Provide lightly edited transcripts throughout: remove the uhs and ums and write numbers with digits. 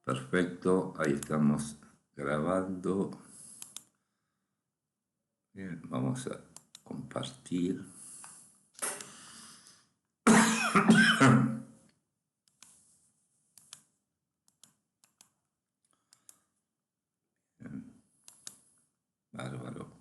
Perfecto, ahí estamos grabando. Bien, vamos a compartir. Bien, bárbaro.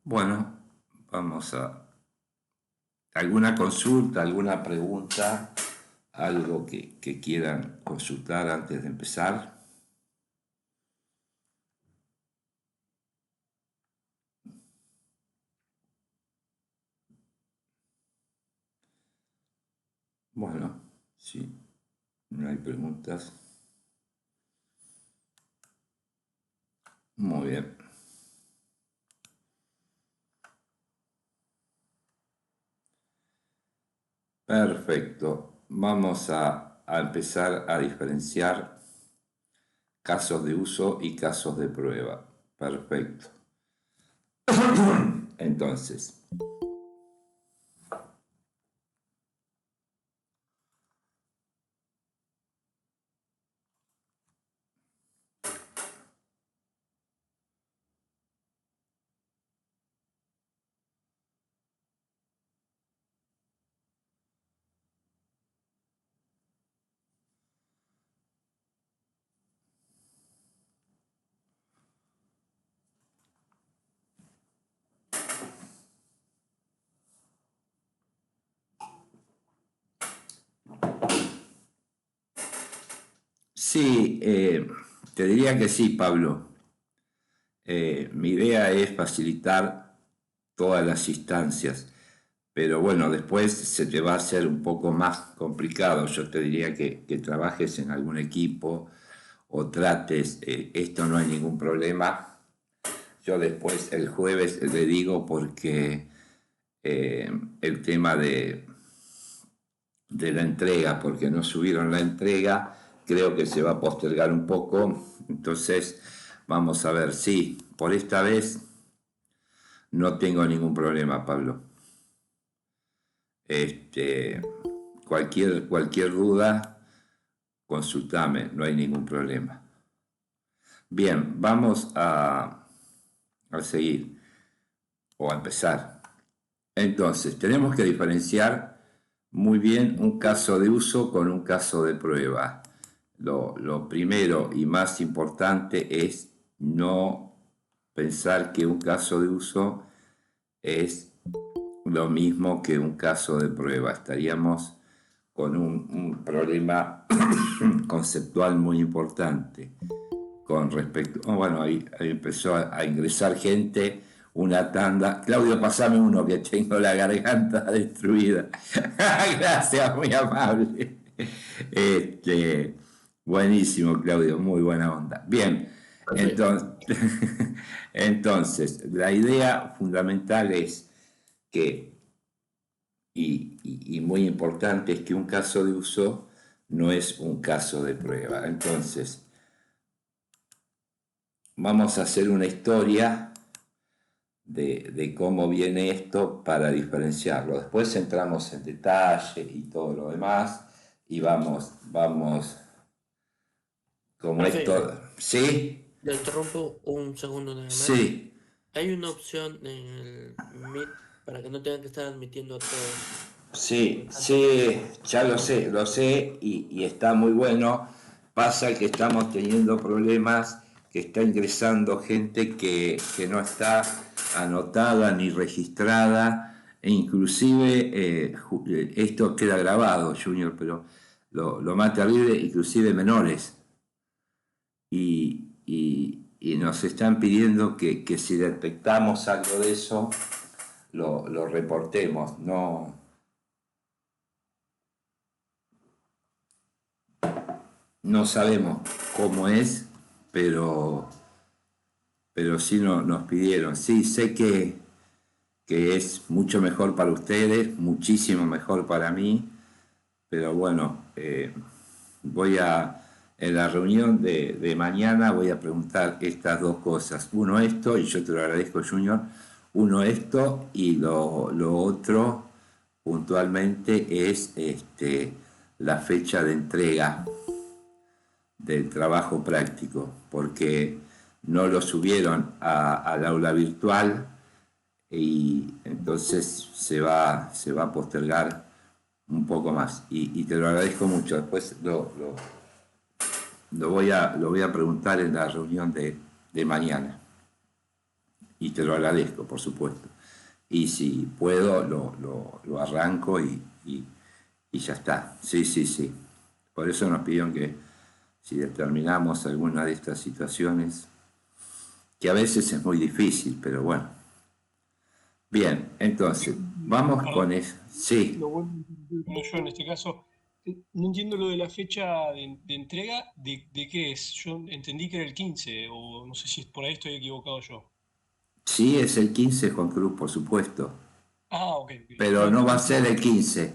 Bueno, vamos a... ¿Alguna consulta, alguna pregunta, algo que quieran consultar antes de empezar? Bueno, sí, no hay preguntas. Muy bien. Perfecto. Vamos a empezar a diferenciar casos de uso y casos de prueba. Perfecto. Entonces, sí, te diría que sí, Pablo. Mi idea es facilitar todas las instancias, pero bueno, después se te va a hacer un poco más complicado. Yo te diría que trabajes en algún equipo o trates, esto no hay ningún problema. Yo después el jueves le digo porque el tema de la entrega, porque no subieron la entrega, creo que se va a postergar un poco. Entonces, vamos a ver, sí, por esta vez no tengo ningún problema, Pablo. Este, cualquier duda, consultame, no hay ningún problema. Bien, vamos a seguir o a empezar. Entonces, tenemos que diferenciar muy bien un caso de uso con un caso de prueba. Lo primero y más importante es no pensar que un caso de uso es lo mismo que un caso de prueba. Estaríamos con un problema conceptual muy importante con respecto. Oh, bueno, ahí empezó a ingresar gente, una tanda. Claudio, pasame uno que tengo la garganta destruida. Gracias, muy amable. Este, buenísimo, Claudio, muy buena onda. Bien, Perfecto. entonces, entonces la idea fundamental es que, y muy importante, es que un caso de uso no es un caso de prueba. Entonces, vamos a hacer una historia de cómo viene esto para diferenciarlo. Después entramos en detalle y todo lo demás y vamos como Perfecto. esto. ¿Sí? Le interrumpo un segundo nada más. Sí, Hay una opción en el Meet para que no tengan que estar admitiendo a todos. sí, Antes de sí, empezar. ya lo sé y está muy bueno. Pasa que estamos teniendo problemas, que está ingresando gente que no está anotada ni registrada, e inclusive esto queda grabado, Junior, pero lo más terrible, inclusive menores. Y nos están pidiendo que si detectamos algo de eso, lo reportemos. No, no sabemos cómo es, pero, pero sí nos pidieron. Sí, sé que es mucho mejor para ustedes, muchísimo mejor para mí, pero bueno, en la reunión de mañana voy a preguntar estas dos cosas. Uno esto, y yo te lo agradezco, Junior, uno esto y lo otro puntualmente es la fecha de entrega del trabajo práctico, porque no lo subieron al aula virtual y entonces se va a postergar un poco más. Y te lo agradezco mucho. Después lo voy a preguntar en la reunión de mañana. Y te lo agradezco, por supuesto. Y si puedo, lo arranco y ya está. Sí, sí, sí. Por eso nos pidieron que si determinamos alguna de estas situaciones, que a veces es muy difícil, pero bueno. Bien, entonces, vamos con Perdón, eso. Sí, lo vuelvo a interrumpir como yo en este caso. No entiendo lo de la fecha de entrega, de qué es. Yo entendí que era el 15 o no sé si por ahí estoy equivocado yo. sí, es el 15, Juan Cruz, por supuesto, Ah, ok, ok. pero No, no va a entonces ser el 15.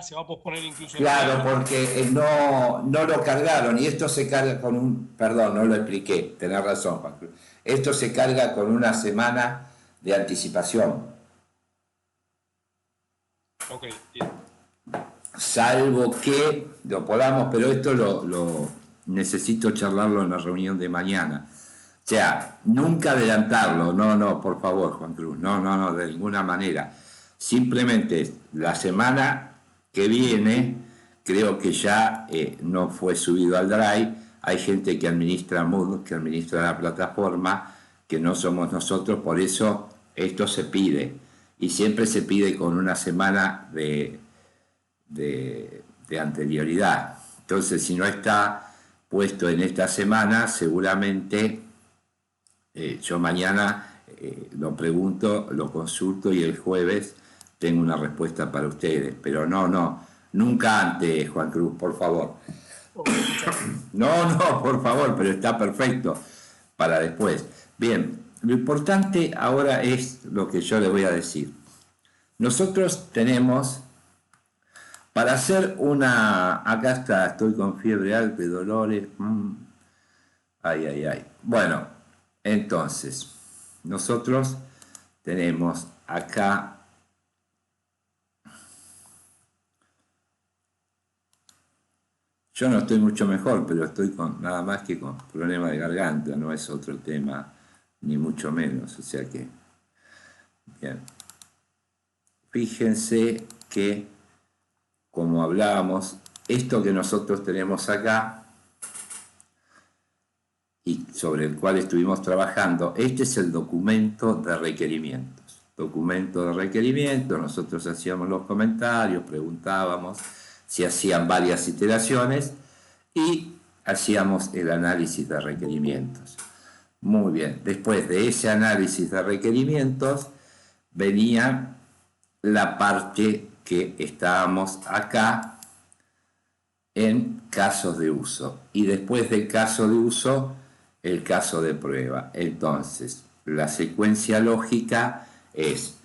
se va a posponer incluso el día Claro, del... porque no lo cargaron y esto se carga con perdón, no lo expliqué, tenés razón, Juan Cruz. Esto se carga con una semana de anticipación, Ok, bien. salvo que lo podamos, pero esto lo necesito charlarlo en la reunión de mañana. O sea, nunca adelantarlo, no, por favor, Juan Cruz, no, de ninguna manera. Simplemente la semana que viene, creo que ya no fue subido al Drive, hay gente que administra Moodle, que administra la plataforma, que no somos nosotros, por eso esto se pide. Y siempre se pide con una semana de anterioridad. Entonces, si no está puesto en esta semana, seguramente yo mañana lo pregunto, lo consulto y el jueves tengo una respuesta para ustedes. Pero nunca antes, Juan Cruz, por favor. Ok, muchas gracias. No, por favor, pero está perfecto para después. Bien, lo importante ahora es lo que yo les voy a decir. Nosotros tenemos, para hacer una, acá está, estoy con fiebre alta y dolores, ay. Bueno, entonces, nosotros tenemos acá, yo no estoy mucho mejor, pero estoy con nada más que con problema de garganta, no es otro tema, ni mucho menos, o sea que, bien. Fíjense que, como hablábamos, esto que nosotros tenemos acá y sobre el cual estuvimos trabajando, este es el documento de requerimientos. Documento de requerimientos, nosotros hacíamos los comentarios, preguntábamos si hacían varias iteraciones y hacíamos el análisis de requerimientos. Muy bien, después de ese análisis de requerimientos venía la parte que estábamos acá en casos de uso y después del caso de uso el caso de prueba. Entonces, la secuencia lógica es,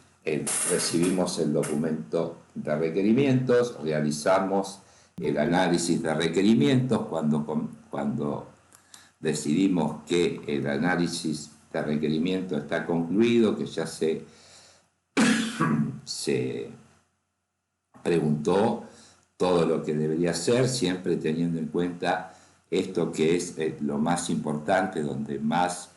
recibimos el documento de requerimientos, realizamos el análisis de requerimientos cuando decidimos que el análisis de requerimiento está concluido, que ya se preguntó todo lo que debería ser, siempre teniendo en cuenta esto que es lo más importante, donde más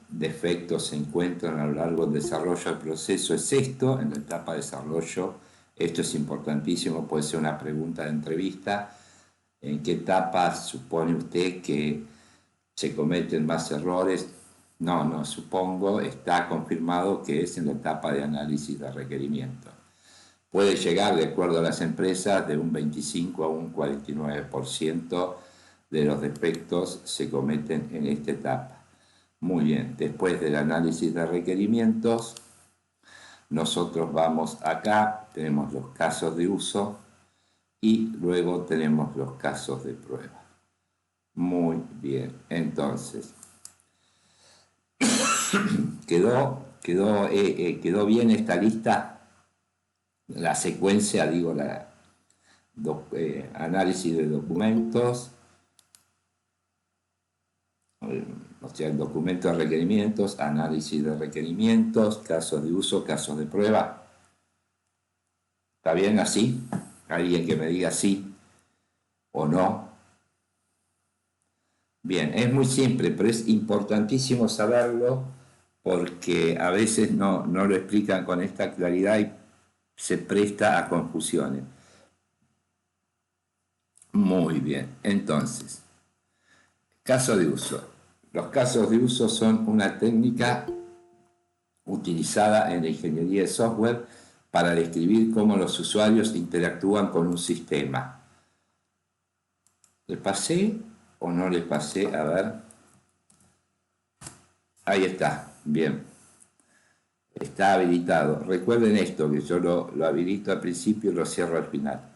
defectos se encuentran a lo largo del desarrollo del proceso, es esto, en la etapa de desarrollo. Esto es importantísimo, puede ser una pregunta de entrevista. ¿En qué etapa supone usted que se cometen más errores? No, supongo, está confirmado que es en la etapa de análisis de requerimiento. Puede llegar, de acuerdo a las empresas, de un 25 a un 49% de los defectos se cometen en esta etapa. Muy bien, después del análisis de requerimientos, nosotros vamos acá, tenemos los casos de uso y luego tenemos los casos de prueba. Muy bien, entonces, ¿Quedó bien esta lista? La secuencia, digo, análisis de documentos, o sea, el documento de requerimientos, análisis de requerimientos, casos de uso, casos de prueba. ¿Está bien así? ¿Alguien que me diga sí o no? Bien, es muy simple, pero es importantísimo saberlo porque a veces no lo explican con esta claridad y se presta a confusiones. Muy bien, entonces, caso de uso. Los casos de uso son una técnica utilizada en la ingeniería de software para describir cómo los usuarios interactúan con un sistema. ¿Le pasé o no le pasé? A ver. Ahí está, bien. Está habilitado. Recuerden esto, que yo lo habilito al principio y lo cierro al final.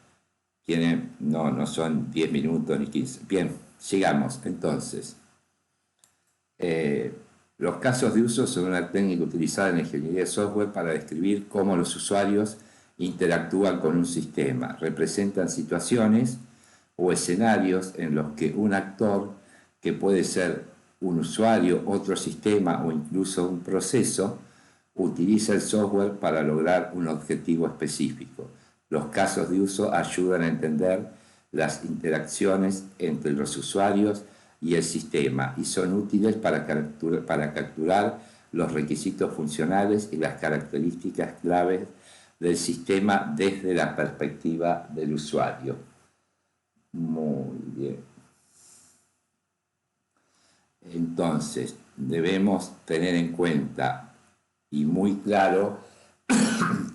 No son 10 minutos ni 15. Bien, sigamos. Entonces, los casos de uso son una técnica utilizada en la ingeniería de software para describir cómo los usuarios interactúan con un sistema. Representan situaciones o escenarios en los que un actor, que puede ser un usuario, otro sistema o incluso un proceso, utiliza el software para lograr un objetivo específico. Los casos de uso ayudan a entender las interacciones entre los usuarios y el sistema y son útiles para capturar los requisitos funcionales y las características claves del sistema desde la perspectiva del usuario. Muy bien. Entonces, debemos tener en cuenta y muy claro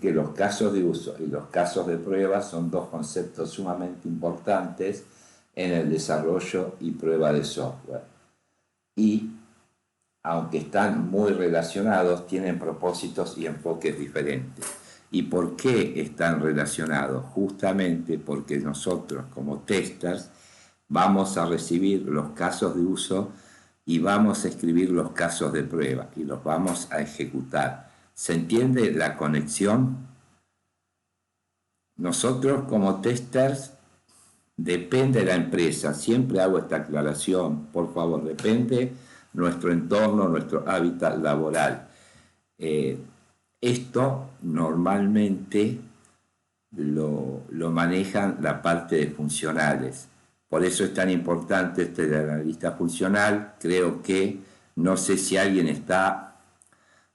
que los casos de uso y los casos de prueba son dos conceptos sumamente importantes en el desarrollo y prueba de software. Y, aunque están muy relacionados, tienen propósitos y enfoques diferentes. ¿Y por qué están relacionados? Justamente porque nosotros, como testers, vamos a recibir los casos de uso y vamos a escribir los casos de prueba y los vamos a ejecutar. ¿Se entiende la conexión? Nosotros como testers, depende de la empresa, siempre hago esta aclaración, por favor, depende nuestro entorno, nuestro hábitat laboral. Esto normalmente lo manejan la parte de funcionales. Por eso es tan importante este del analista funcional. Creo que, no sé si alguien está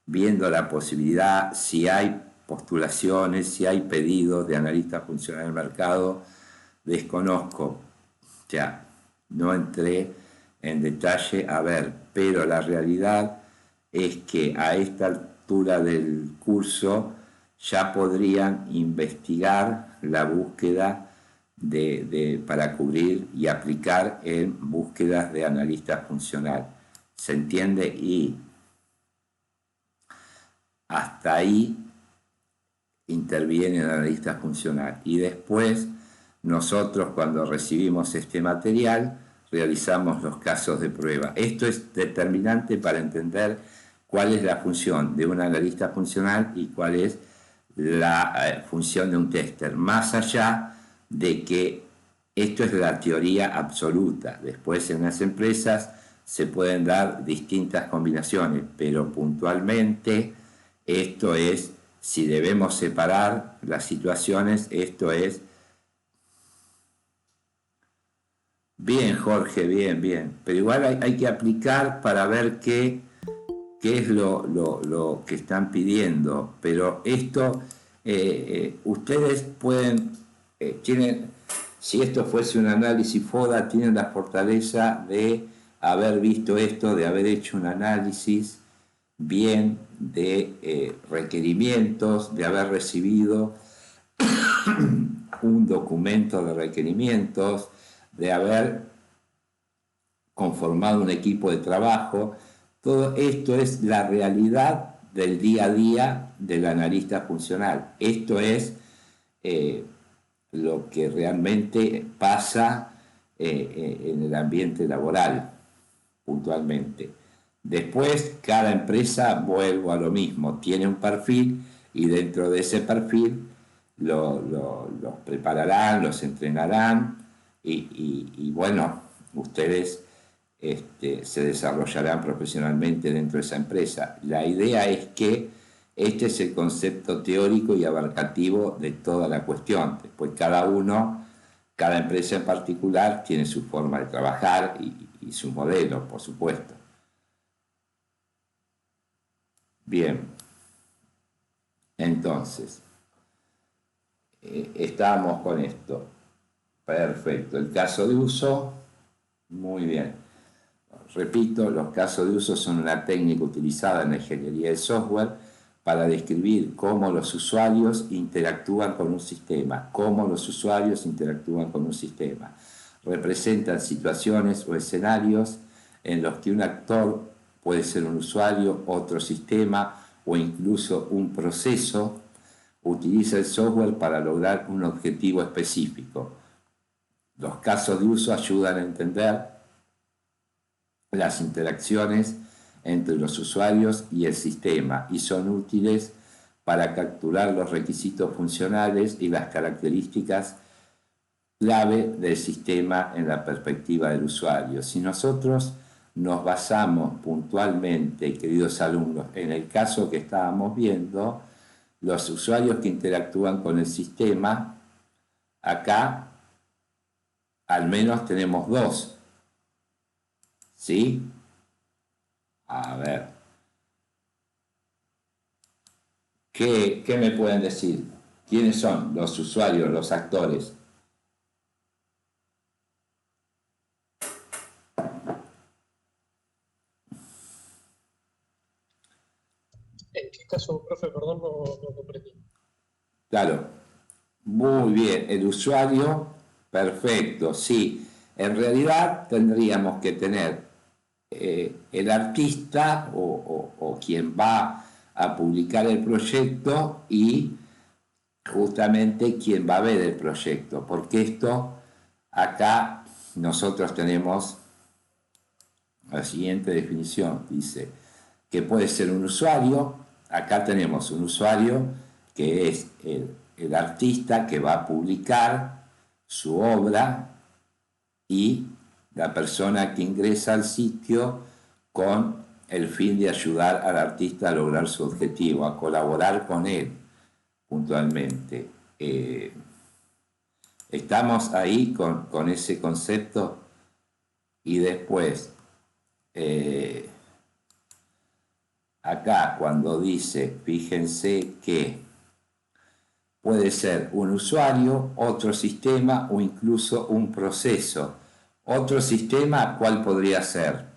viendo la posibilidad, si hay postulaciones, si hay pedidos de analista funcional en el mercado, desconozco. Ya, no entré en detalle a ver, pero la realidad es que a esta altura del curso ya podrían investigar la búsqueda para cubrir y aplicar en búsquedas de analista funcional. ¿Se entiende? Y hasta ahí interviene el analista funcional. Y después, nosotros cuando recibimos este material, realizamos los casos de prueba. Esto es determinante para entender cuál es la función de un analista funcional y cuál es la función de un tester, más allá de que esto es la teoría absoluta. Después en las empresas se pueden dar distintas combinaciones, pero puntualmente esto es, si debemos separar las situaciones, esto es. Bien, Jorge, bien. Pero igual hay que aplicar para ver qué es lo que están pidiendo. Pero esto, ustedes pueden, tienen, si esto fuese un análisis FODA, tienen la fortaleza de haber visto esto, de haber hecho un análisis bien de requerimientos, de haber recibido un documento de requerimientos, de haber conformado un equipo de trabajo. Todo esto es la realidad del día a día del analista funcional. Esto es lo que realmente pasa en el ambiente laboral, puntualmente. Después, cada empresa, vuelvo a lo mismo, tiene un perfil y dentro de ese perfil los prepararán, los entrenarán y bueno, ustedes se desarrollarán profesionalmente dentro de esa empresa. La idea es que este es el concepto teórico y abarcativo de toda la cuestión. Después cada empresa en particular tiene su forma de trabajar y su modelo, por supuesto. Bien, entonces, estábamos con esto. Perfecto. El caso de uso, muy bien. Repito, los casos de uso son una técnica utilizada en la ingeniería de software para describir cómo los usuarios interactúan con un sistema, Representan situaciones o escenarios en los que un actor puede ser un usuario, otro sistema o incluso un proceso, utiliza el software para lograr un objetivo específico. Los casos de uso ayudan a entender las interacciones entre los usuarios y el sistema y son útiles para capturar los requisitos funcionales y las características clave del sistema en la perspectiva del usuario. Si nosotros nos basamos puntualmente, queridos alumnos, en el caso que estábamos viendo, los usuarios que interactúan con el sistema, acá al menos tenemos dos, ¿sí? A ver, ¿qué me pueden decir? ¿Quiénes son los usuarios, los actores? ¿En qué caso, profe? Perdón, no comprendí. Claro, muy bien, el usuario, perfecto, sí. En realidad tendríamos que tener el artista o quien va a publicar el proyecto y justamente quien va a ver el proyecto, porque esto acá nosotros tenemos la siguiente definición, dice que puede ser un usuario, acá tenemos un usuario que es el artista que va a publicar su obra y la persona que ingresa al sitio con el fin de ayudar al artista a lograr su objetivo, a colaborar con él puntualmente. Estamos ahí con ese concepto y después, acá cuando dice, fíjense que puede ser un usuario, otro sistema o incluso un proceso. Otro sistema, ¿cuál podría ser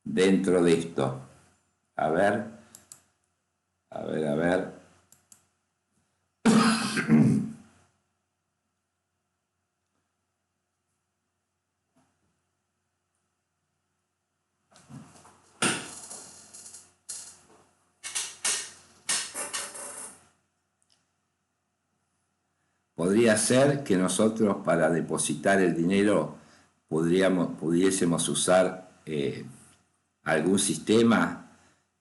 dentro de esto? A ver. Podría ser que nosotros para depositar el dinero pudiésemos usar algún sistema.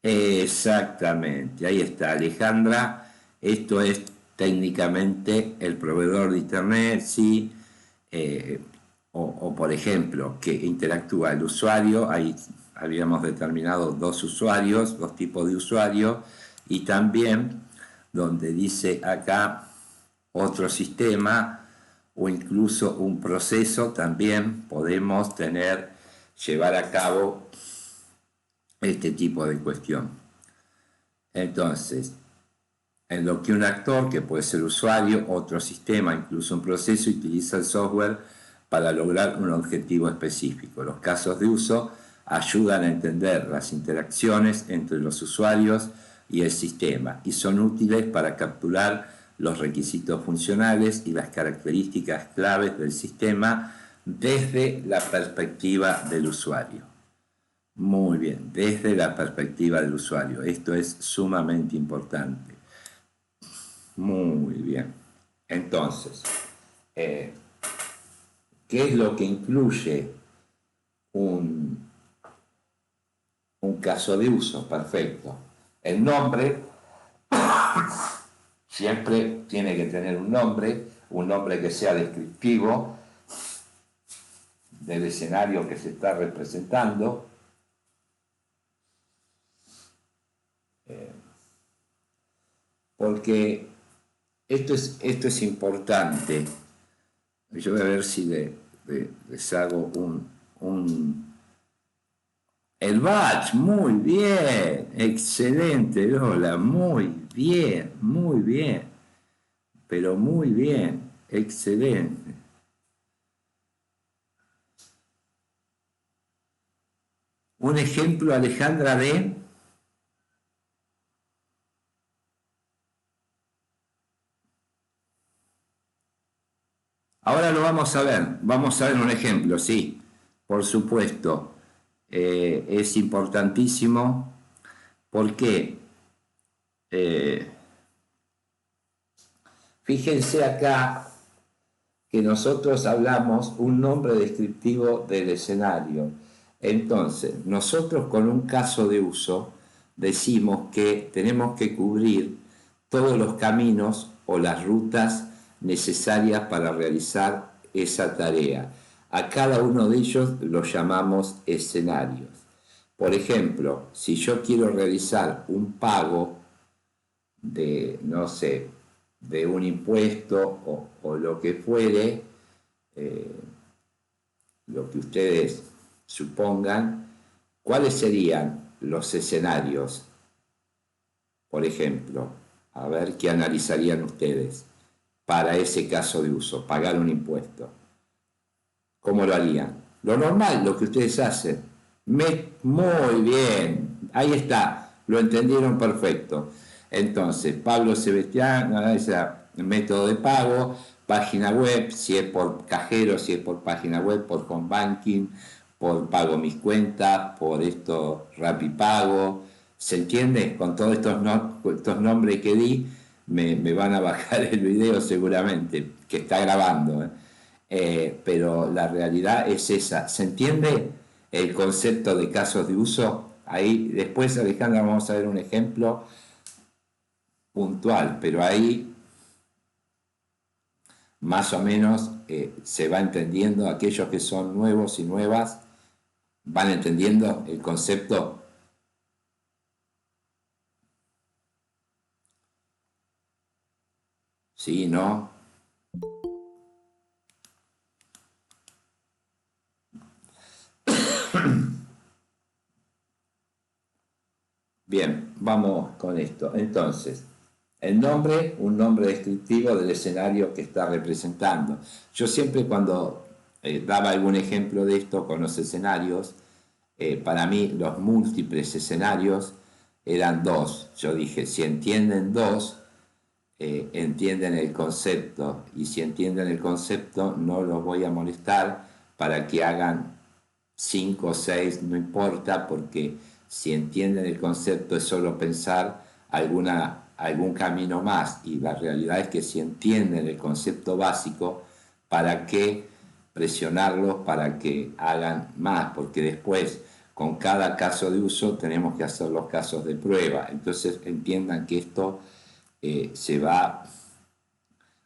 Exactamente, ahí está Alejandra. Esto es técnicamente el proveedor de internet, sí. O por ejemplo, que interactúa el usuario, ahí habíamos determinado dos usuarios, dos tipos de usuarios, y también donde dice acá otro sistema o incluso un proceso, también podemos llevar a cabo este tipo de cuestión. Entonces, en lo que un actor, que puede ser usuario, otro sistema, incluso un proceso, utiliza el software para lograr un objetivo específico. Los casos de uso ayudan a entender las interacciones entre los usuarios y el sistema y son útiles para capturar los requisitos funcionales y las características claves del sistema desde la perspectiva del usuario. Muy bien, desde la perspectiva del usuario. Esto es sumamente importante. Muy bien. Entonces, ¿qué es lo que incluye un caso de uso, perfecto. El nombre siempre tiene que tener un nombre que sea descriptivo del escenario que se está representando. Porque esto es importante. Yo voy a ver si les hago el batch, muy bien, excelente, Lola, muy bien, pero muy bien, excelente. Un ejemplo, Alejandra, de... Ahora lo vamos a ver un ejemplo, sí, por supuesto. Es importantísimo porque fíjense acá que nosotros hablamos un nombre descriptivo del escenario. Entonces, nosotros con un caso de uso decimos que tenemos que cubrir todos los caminos o las rutas necesarias para realizar esa tarea. A cada uno de ellos los llamamos escenarios. Por ejemplo, si yo quiero realizar un pago de, no sé, de un impuesto o lo que fuere, lo que ustedes supongan, ¿cuáles serían los escenarios? Por ejemplo, a ver qué analizarían ustedes para ese caso de uso, pagar un impuesto. ¿Cómo lo harían? Lo normal, lo que ustedes hacen. Muy bien, ahí está, lo entendieron perfecto. Entonces, Pablo Sebastián analiza el método de pago, página web, si es por cajero, si es por página web, por home banking, por pago mis cuentas, por esto Rapipago. ¿Se entiende? Con todos estos nombres que di, me van a bajar el video seguramente, que está grabando. Pero la realidad es esa. ¿Se entiende el concepto de casos de uso? Ahí después, Alejandra, vamos a ver un ejemplo puntual, pero ahí más o menos se va entendiendo. Aquellos que son nuevos y nuevas van entendiendo el concepto. ¿Sí? ¿No? Bien, vamos con esto. Entonces, el nombre, un nombre descriptivo del escenario que está representando. Yo siempre cuando daba algún ejemplo de esto con los escenarios, para mí los múltiples escenarios eran dos. Yo dije, si entienden dos, entienden el concepto. Y si entienden el concepto, no los voy a molestar para que hagan 5 o 6, no importa, porque si entienden el concepto es solo pensar algún camino más, y la realidad es que si entienden el concepto básico, ¿para qué presionarlos para que hagan más? Porque después, con cada caso de uso, tenemos que hacer los casos de prueba. Entonces entiendan que esto se va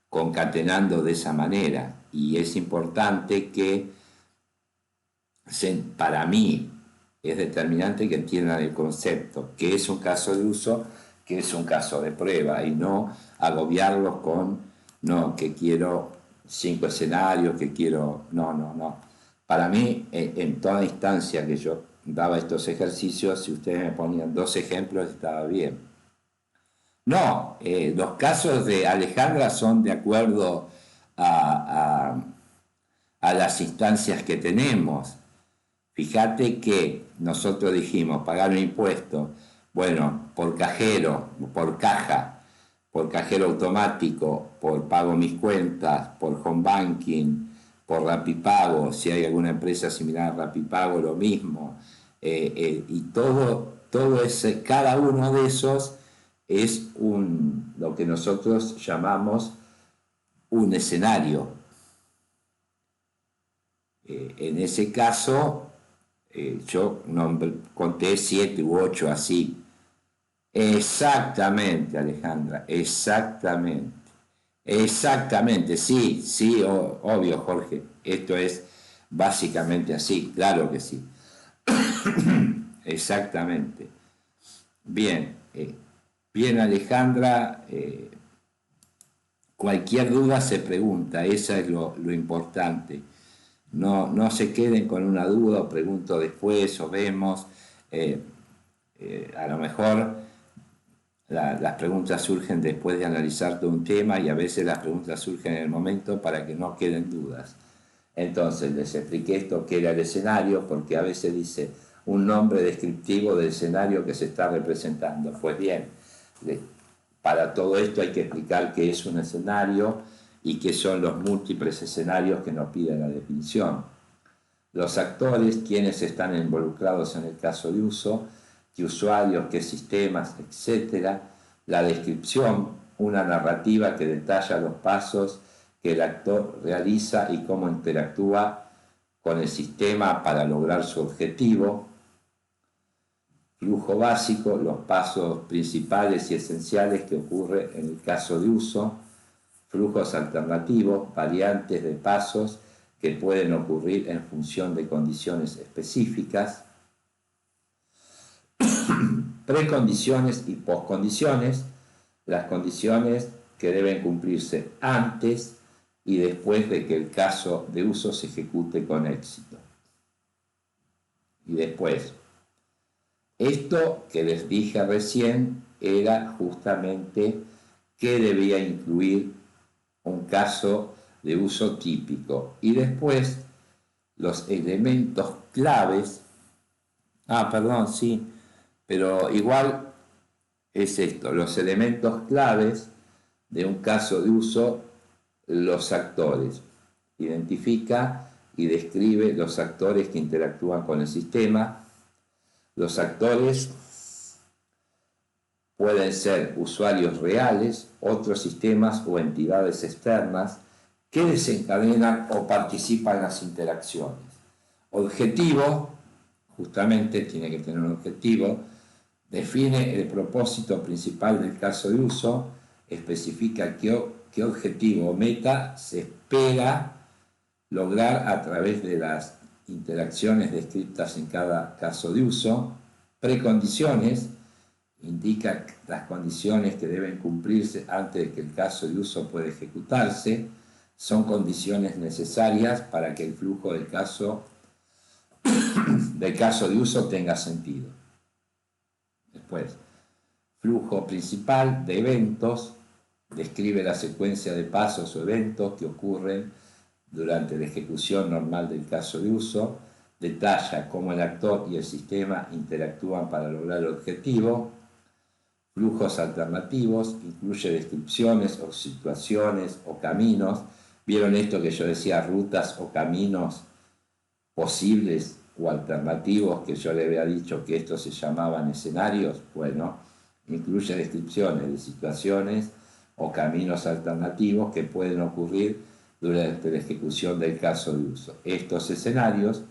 concatenando de esa manera, y es importante que para mí es determinante que entiendan el concepto, que es un caso de uso, que es un caso de prueba, y no agobiarlos con, no, que quiero 5 escenarios, que quiero, no. Para mí, en toda instancia que yo daba estos ejercicios, si ustedes me ponían 2 ejemplos, estaba bien. No, los casos de Alejandra son de acuerdo a las instancias que tenemos. Fíjate que nosotros dijimos pagar un impuesto, bueno, por cajero, por caja, por cajero automático, por pago mis cuentas, por home banking, por Rapipago, si hay alguna empresa similar a Rapipago, lo mismo. Y todo ese, cada uno de esos es lo que nosotros llamamos un escenario. En ese caso, Yo conté 7 u 8 así. Exactamente, Alejandra, exactamente. Exactamente, sí, sí, obvio, Jorge. Esto es básicamente así, claro que sí. Exactamente. Bien, bien, Alejandra. Cualquier duda se pregunta, eso es lo importante. No se queden con una duda o pregunto después o vemos. Eh, a lo mejor las preguntas surgen después de analizar todo un tema y a veces las preguntas surgen en el momento para que no queden dudas. Entonces les expliqué esto que era el escenario porque a veces dice un nombre descriptivo del escenario que se está representando. Pues bien, para todo esto hay que explicar qué es un escenario y qué son los múltiples escenarios que nos pide la definición. Los actores, quienes están involucrados en el caso de uso, qué usuarios, qué sistemas, etc. La descripción, una narrativa que detalla los pasos que el actor realiza y cómo interactúa con el sistema para lograr su objetivo. Flujo básico, los pasos principales y esenciales que ocurren en el caso de uso. Flujos alternativos, variantes de pasos que pueden ocurrir en función de condiciones específicas. Precondiciones y poscondiciones, las condiciones que deben cumplirse antes y después de que el caso de uso se ejecute con éxito. Y después, esto que les dije recién era justamente qué debía incluir un caso de uso típico. Y después, los elementos claves. Perdón, sí, pero igual es esto, los elementos claves de un caso de uso, los actores. Identifica y describe los actores que interactúan con el sistema. Los actores pueden ser usuarios reales, otros sistemas o entidades externas que desencadenan o participan en las interacciones. Objetivo, justamente tiene que tener un objetivo, define el propósito principal del caso de uso, especifica qué objetivo o meta se espera lograr a través de las interacciones descritas en cada caso de uso. Precondiciones, indica las condiciones que deben cumplirse antes de que el caso de uso pueda ejecutarse. Son condiciones necesarias para que el flujo del caso de uso tenga sentido. Después, flujo principal de eventos, describe la secuencia de pasos o eventos que ocurren durante la ejecución normal del caso de uso, detalla cómo el actor y el sistema interactúan para lograr el objetivo. Flujos alternativos, incluye descripciones o situaciones o caminos. ¿Vieron esto que yo decía, rutas o caminos posibles o alternativos, que yo le había dicho que estos se llamaban escenarios? Bueno, incluye descripciones de situaciones o caminos alternativos que pueden ocurrir durante la ejecución del caso de uso. Estos escenarios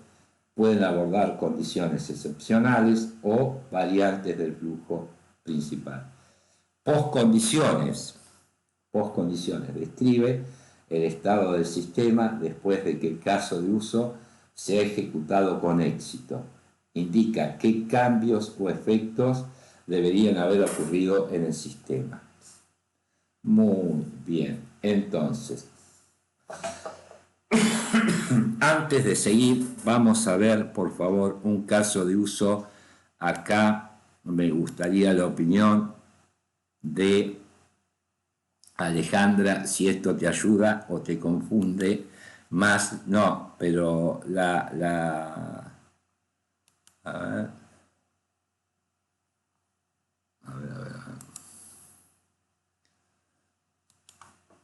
pueden abordar condiciones excepcionales o variantes del flujo principal. Poscondiciones. Poscondiciones. Describe el estado del sistema después de que el caso de uso sea ejecutado con éxito. Indica qué cambios o efectos deberían haber ocurrido en el sistema. Muy bien. Entonces, antes de seguir, vamos a ver, por favor, un caso de uso. Acá me gustaría la opinión de Alejandra, si esto te ayuda o te confunde más. No, pero a ver.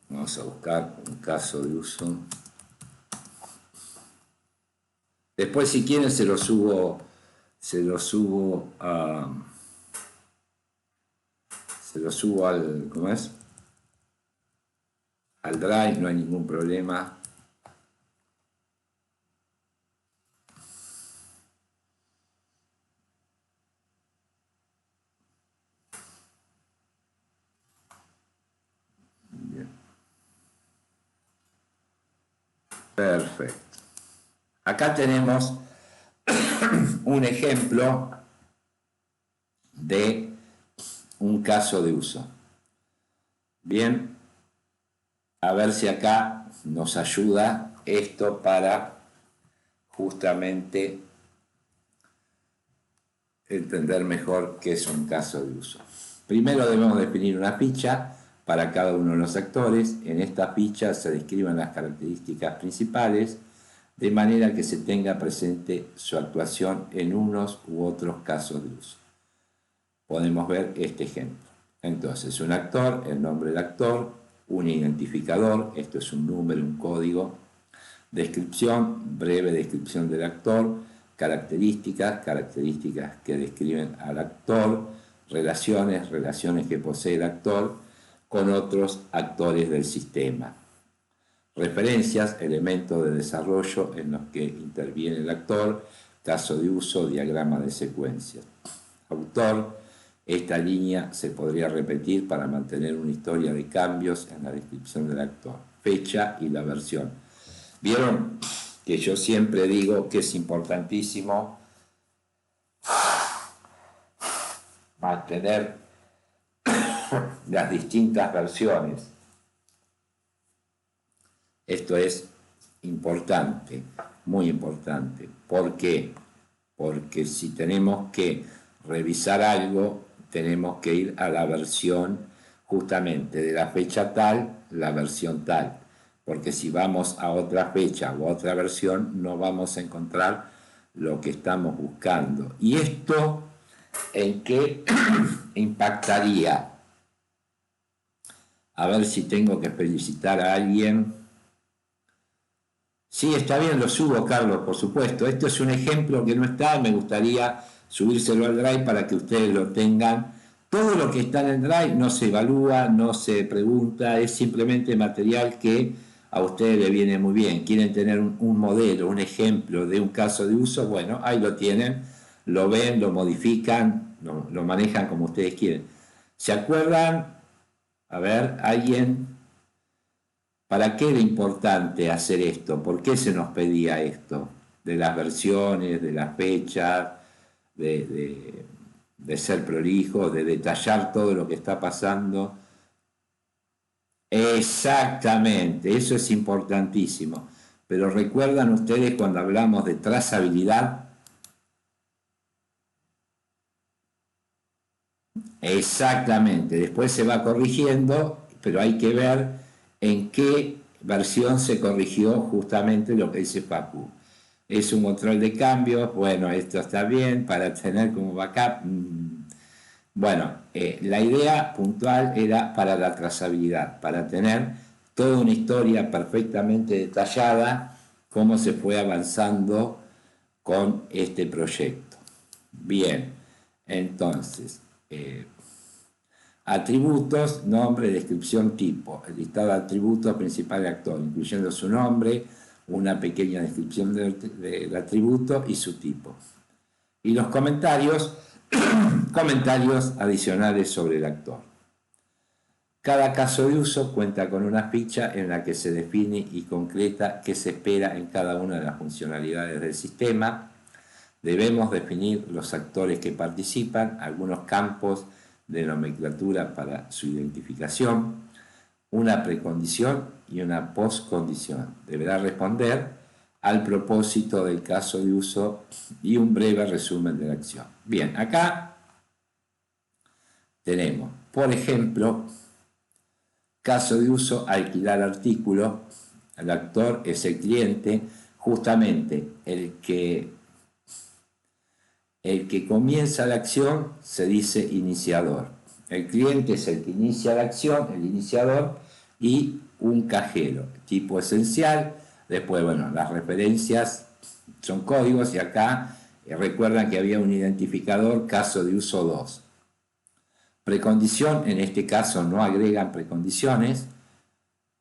Vamos a buscar un caso de uso. Después, si quieren, se lo subo al, ¿cómo es? Al Drive, no hay ningún problema. Perfecto. Acá tenemos un ejemplo de un caso de uso. Bien, a ver si acá nos ayuda esto para justamente entender mejor qué es un caso de uso. Primero debemos definir una ficha para cada uno de los actores. En esta ficha se describen las características principales de manera que se tenga presente su actuación en unos u otros casos de uso. Podemos ver este ejemplo. Entonces, un actor, el nombre del actor, un identificador, esto es un número, un código, descripción, breve descripción del actor, características que describen al actor, relaciones que posee el actor con otros actores del sistema. Referencias, elementos de desarrollo en los que interviene el actor, caso de uso, diagrama de secuencia. Autor, esta línea se podría repetir para mantener una historia de cambios en la descripción del actor. Fecha y la versión. Vieron que yo siempre digo que es importantísimo mantener las distintas versiones. Esto es importante, muy importante. ¿Por qué? Porque si tenemos que revisar algo, tenemos que ir a la versión justamente de la fecha tal, la versión tal. Porque si vamos a otra fecha u otra versión, no vamos a encontrar lo que estamos buscando. ¿Y esto en qué impactaría? A ver si tengo que felicitar a alguien. Sí, está bien, lo subo, Carlos, por supuesto. Esto es un ejemplo que no está, me gustaría subírselo al Drive para que ustedes lo tengan. Todo lo que está en el Drive no se evalúa, no se pregunta, es simplemente material que a ustedes les viene muy bien. Quieren tener un modelo, un ejemplo de un caso de uso, bueno, ahí lo tienen, lo ven, lo modifican, lo manejan como ustedes quieren. ¿Se acuerdan? A ver, alguien... ¿Para qué era importante hacer esto? ¿Por qué se nos pedía esto? De las versiones, de las fechas, de ser prolijo, de detallar todo lo que está pasando. Exactamente, eso es importantísimo. Pero ¿recuerdan ustedes cuando hablamos de trazabilidad? Exactamente, después se va corrigiendo, pero hay que ver en qué versión se corrigió justamente lo que dice Facu. Es un control de cambios, bueno, esto está bien para tener como backup. Bueno, la idea puntual era para la trazabilidad, para tener toda una historia perfectamente detallada, cómo se fue avanzando con este proyecto. Bien, entonces... atributos, nombre, descripción, tipo. El listado de atributos principal del actor, incluyendo su nombre, una pequeña descripción del atributo y su tipo. Y los comentarios, comentarios adicionales sobre el actor. Cada caso de uso cuenta con una ficha en la que se define y concreta qué se espera en cada una de las funcionalidades del sistema. Debemos definir los actores que participan, algunos campos de nomenclatura para su identificación, una precondición y una postcondición. Deberá responder al propósito del caso de uso y un breve resumen de la acción. Bien, acá tenemos, por ejemplo, caso de uso, alquilar artículo. El actor es el cliente, justamente el que comienza la acción se dice iniciador. El cliente es el que inicia la acción, el iniciador, y un cajero, tipo esencial. Después, bueno, las referencias son códigos y acá recuerdan que había un identificador, caso de uso 2. Precondición, en este caso no agregan precondiciones.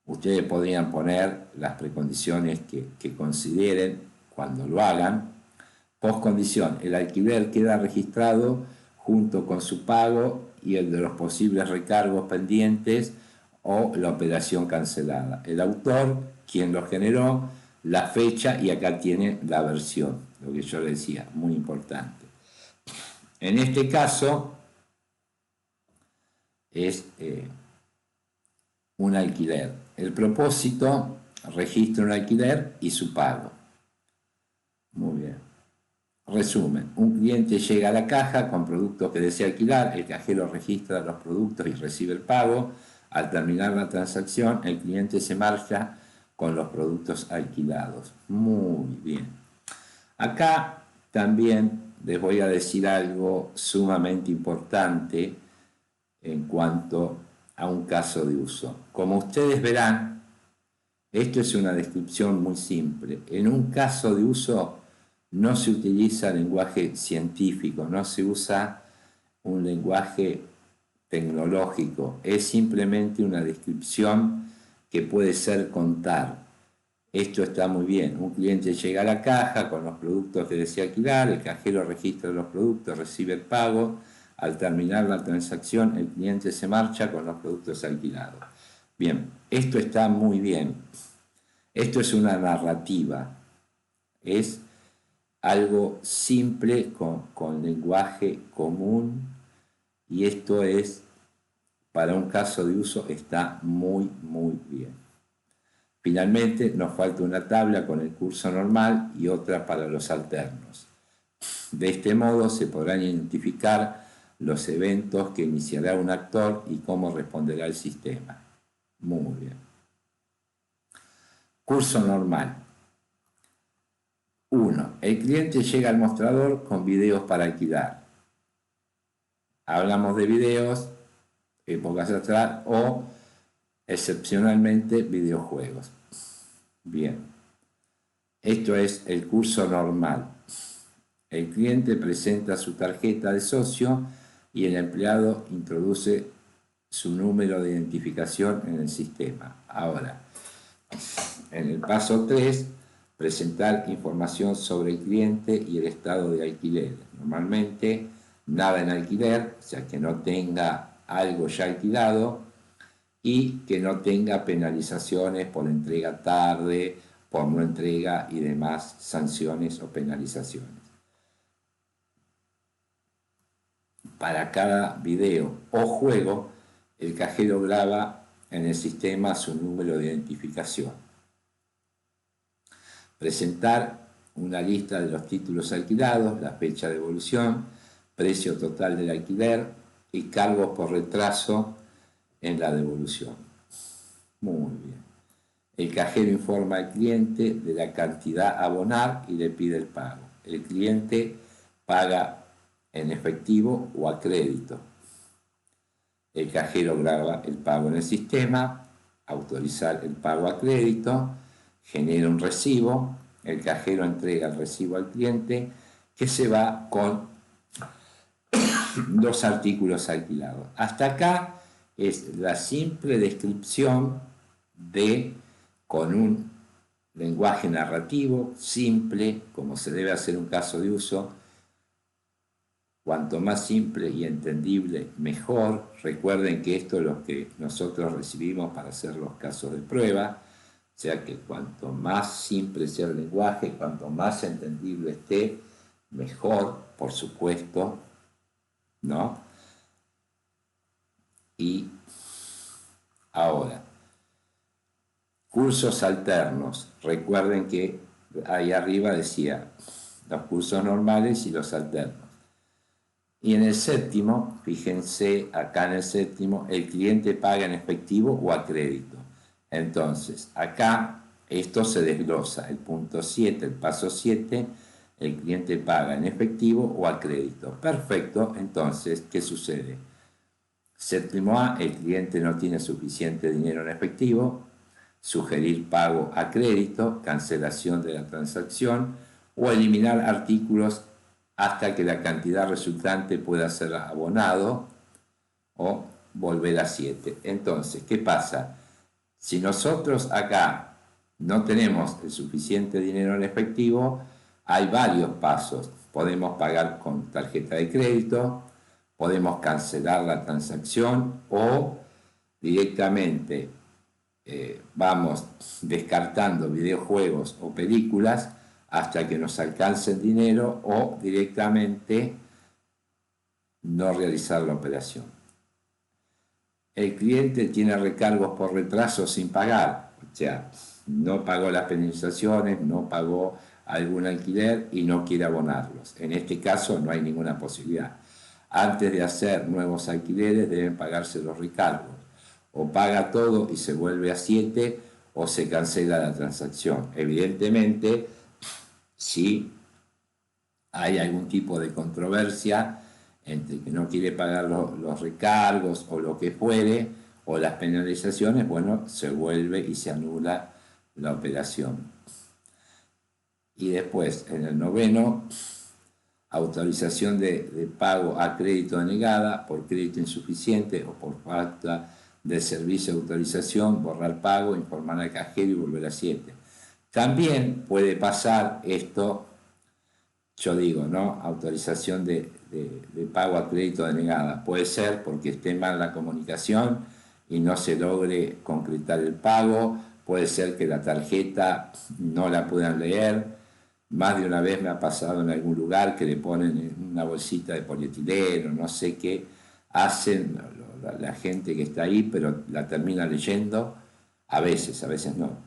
Ustedes podrían poner las precondiciones que consideren cuando lo hagan. Postcondición, el alquiler queda registrado junto con su pago y el de los posibles recargos pendientes o la operación cancelada. El autor, quien lo generó, la fecha y acá tiene la versión, lo que yo le decía, muy importante. En este caso es un alquiler. El propósito registra un alquiler y su pago. Muy bien. Resumen, un cliente llega a la caja con productos que desea alquilar, el cajero registra los productos y recibe el pago. Al terminar la transacción, el cliente se marcha con los productos alquilados. Muy bien. Acá también les voy a decir algo sumamente importante en cuanto a un caso de uso. Como ustedes verán, esto es una descripción muy simple. En un caso de uso no se utiliza lenguaje científico, no se usa un lenguaje tecnológico, es simplemente una descripción que puede ser contar. Esto está muy bien. Un cliente llega a la caja con los productos que desea alquilar, el cajero registra los productos, recibe el pago. Al terminar la transacción, el cliente se marcha con los productos alquilados. Bien, esto está muy bien. Esto es una narrativa. Es algo simple con lenguaje común y esto es, para un caso de uso, está muy, muy bien. Finalmente, nos falta una tabla con el curso normal y otra para los alternos. De este modo se podrán identificar los eventos que iniciará un actor y cómo responderá el sistema. Muy bien. Curso normal. 1. El cliente llega al mostrador con videos para alquilar. Hablamos de videos, épocas atrás, o excepcionalmente videojuegos. Bien. Esto es el curso normal. El cliente presenta su tarjeta de socio y el empleado introduce su número de identificación en el sistema. Ahora, en el paso 3, presentar información sobre el cliente y el estado de alquiler. Normalmente, nada en alquiler, o sea, que no tenga algo ya alquilado y que no tenga penalizaciones por entrega tarde, por no entrega y demás sanciones o penalizaciones. Para cada video o juego, el cajero graba en el sistema su número de identificación. Presentar una lista de los títulos alquilados, la fecha de evolución, precio total del alquiler y cargos por retraso en la devolución. Muy bien. El cajero informa al cliente de la cantidad a abonar y le pide el pago. El cliente paga en efectivo o a crédito. El cajero graba el pago en el sistema, autorizar el pago a crédito, genera un recibo, el cajero entrega el recibo al cliente que se va con los artículos alquilados. Hasta acá es la simple descripción con un lenguaje narrativo simple, como se debe hacer un caso de uso. Cuanto más simple y entendible, mejor. Recuerden que esto es lo que nosotros recibimos para hacer los casos de prueba. O sea que cuanto más simple sea el lenguaje, cuanto más entendible esté, mejor, por supuesto, ¿no? Y ahora, cursos alternos. Recuerden que ahí arriba decía los cursos normales y los alternos. Y en el séptimo, fíjense acá en el séptimo, el cliente paga en efectivo o a crédito. Entonces, acá esto se desglosa. El punto 7, el paso 7, el cliente paga en efectivo o a crédito. Perfecto, entonces, ¿qué sucede? Séptimo A, el cliente no tiene suficiente dinero en efectivo, sugerir pago a crédito, cancelación de la transacción o eliminar artículos hasta que la cantidad resultante pueda ser abonado o volver a 7. Entonces, ¿qué pasa? Si nosotros acá no tenemos el suficiente dinero en efectivo, hay varios pasos. Podemos pagar con tarjeta de crédito, podemos cancelar la transacción o directamente vamos descartando videojuegos o películas hasta que nos alcance el dinero o directamente no realizar la operación. El cliente tiene recargos por retraso sin pagar, o sea, no pagó las penalizaciones, no pagó algún alquiler y no quiere abonarlos. En este caso no hay ninguna posibilidad. Antes de hacer nuevos alquileres deben pagarse los recargos. O paga todo y se vuelve a 7 o se cancela la transacción. Evidentemente, si hay algún tipo de controversia entre que no quiere pagar los recargos o lo que fuere, o las penalizaciones, bueno, se vuelve y se anula la operación. Y después, en el 9º, autorización de pago a crédito denegada por crédito insuficiente o por falta de servicio de autorización, borrar pago, informar al cajero y volver a 7. También puede pasar esto, yo digo, ¿no? Autorización de pago a crédito denegada. Puede ser porque esté mal la comunicación y no se logre concretar el pago. Puede ser que la tarjeta no la puedan leer. Más de una vez me ha pasado en algún lugar que le ponen una bolsita de polietileno, no sé qué hacen la gente que está ahí, pero la termina leyendo, a veces no.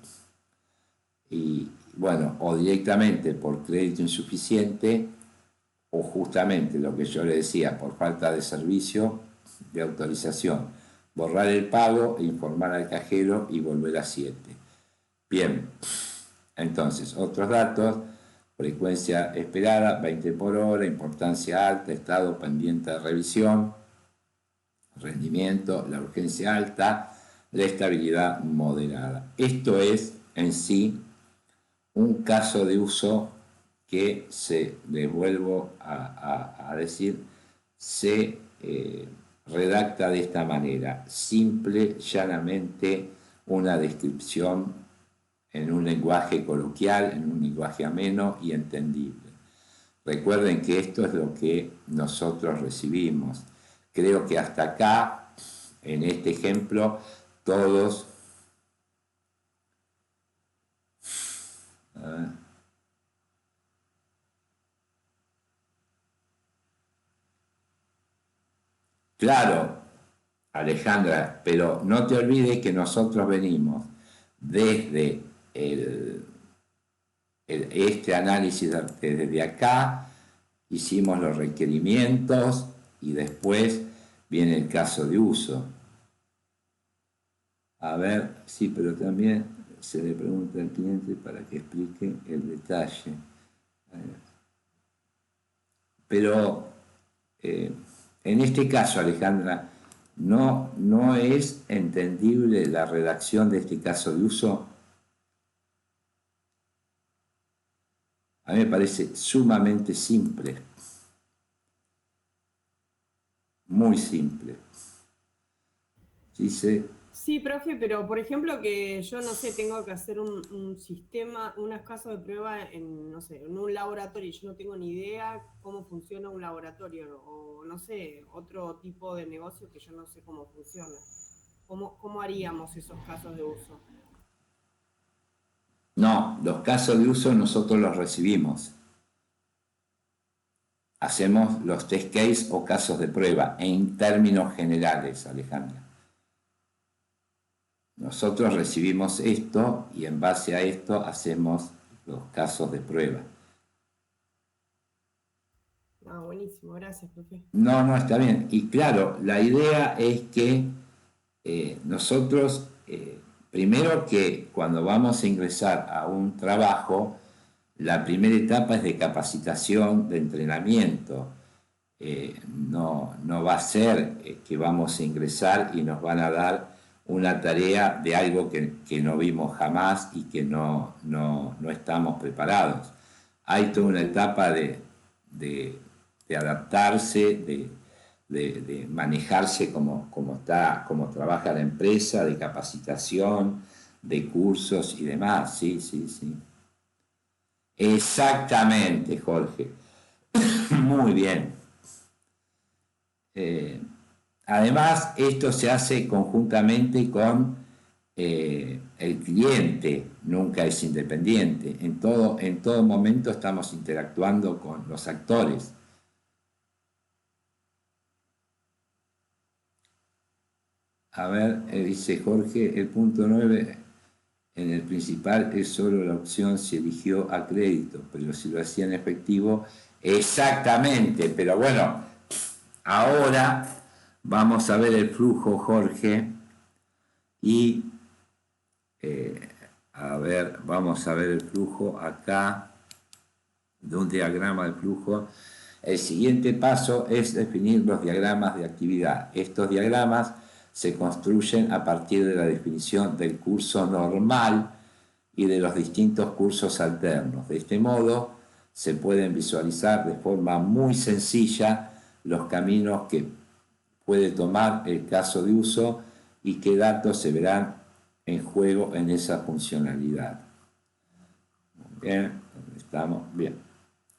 Y bueno, o directamente por crédito insuficiente, o justamente lo que yo le decía, por falta de servicio de autorización, borrar el pago, informar al cajero y volver a 7. Bien, entonces, otros datos: frecuencia esperada, 20 por hora, importancia alta, estado pendiente de revisión, rendimiento, la urgencia alta, la estabilidad moderada. Esto es en sí un caso de uso que les vuelvo a decir, se redacta de esta manera: simple, llanamente, una descripción en un lenguaje coloquial, en un lenguaje ameno y entendible. Recuerden que esto es lo que nosotros recibimos. Creo que hasta acá, en este ejemplo, todos... Claro, Alejandra, pero no te olvides que nosotros venimos desde este análisis desde acá, hicimos los requerimientos y después viene el caso de uso. A ver, sí, pero también se le pregunta al cliente para que explique el detalle. Pero en este caso, Alejandra, no es entendible la redacción de este caso de uso. A mí me parece sumamente simple, muy simple. Sí, profe, pero por ejemplo que yo, no sé, tengo que hacer un sistema, unos casos de prueba en, no sé, en un laboratorio, y yo no tengo ni idea cómo funciona un laboratorio, o no sé, otro tipo de negocio que yo no sé cómo funciona. ¿Cómo haríamos esos casos de uso? No, los casos de uso nosotros los recibimos. Hacemos los test case o casos de prueba en términos generales, Alejandra. Nosotros recibimos esto y en base a esto hacemos los casos de prueba. Ah, buenísimo, gracias, profe. No, está bien. Y claro, la idea es que nosotros, primero que cuando vamos a ingresar a un trabajo, la primera etapa es de capacitación, de entrenamiento. No va a ser que vamos a ingresar y nos van a dar una tarea de algo que no vimos jamás y que no estamos preparados. Hay toda una etapa de adaptarse, de manejarse como trabaja la empresa, de capacitación, de cursos y demás. Sí. Exactamente, Jorge. Muy bien. Además, esto se hace conjuntamente con el cliente nunca es independiente. En todo momento estamos interactuando con los actores. A ver, dice Jorge, el punto 9 en el principal es solo la opción si eligió a crédito, pero si lo hacía en efectivo, exactamente. Pero bueno, ahora vamos a ver el flujo, Jorge, y vamos a ver el flujo acá, de un diagrama de flujo. El siguiente paso es definir los diagramas de actividad. Estos diagramas se construyen a partir de la definición del curso normal y de los distintos cursos alternos. De este modo, se pueden visualizar de forma muy sencilla los caminos que puede tomar el caso de uso y qué datos se verán en juego en esa funcionalidad. Bien, estamos bien.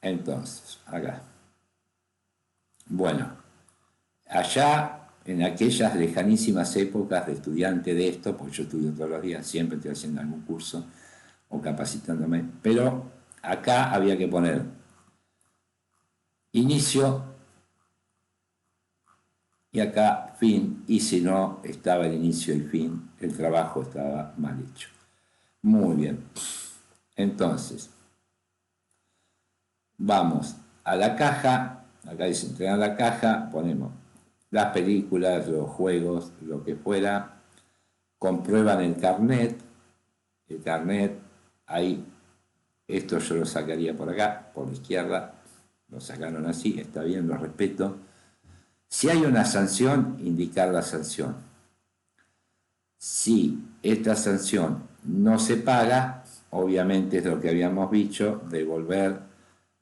Entonces, acá. Bueno, allá en aquellas lejanísimas épocas de estudiante de esto, porque yo estudio todos los días, siempre estoy haciendo algún curso o capacitándome, pero acá había que poner inicio y acá fin, y si no estaba el inicio y fin, el trabajo estaba mal hecho. Muy bien. Entonces, vamos a la caja, acá dice entregar la caja, ponemos las películas, los juegos, lo que fuera, comprueban el carnet, ahí, esto yo lo sacaría por acá, por la izquierda, lo sacaron así, está bien, lo respeto. Si hay una sanción, indicar la sanción. Si esta sanción no se paga, obviamente es lo que habíamos dicho, devolver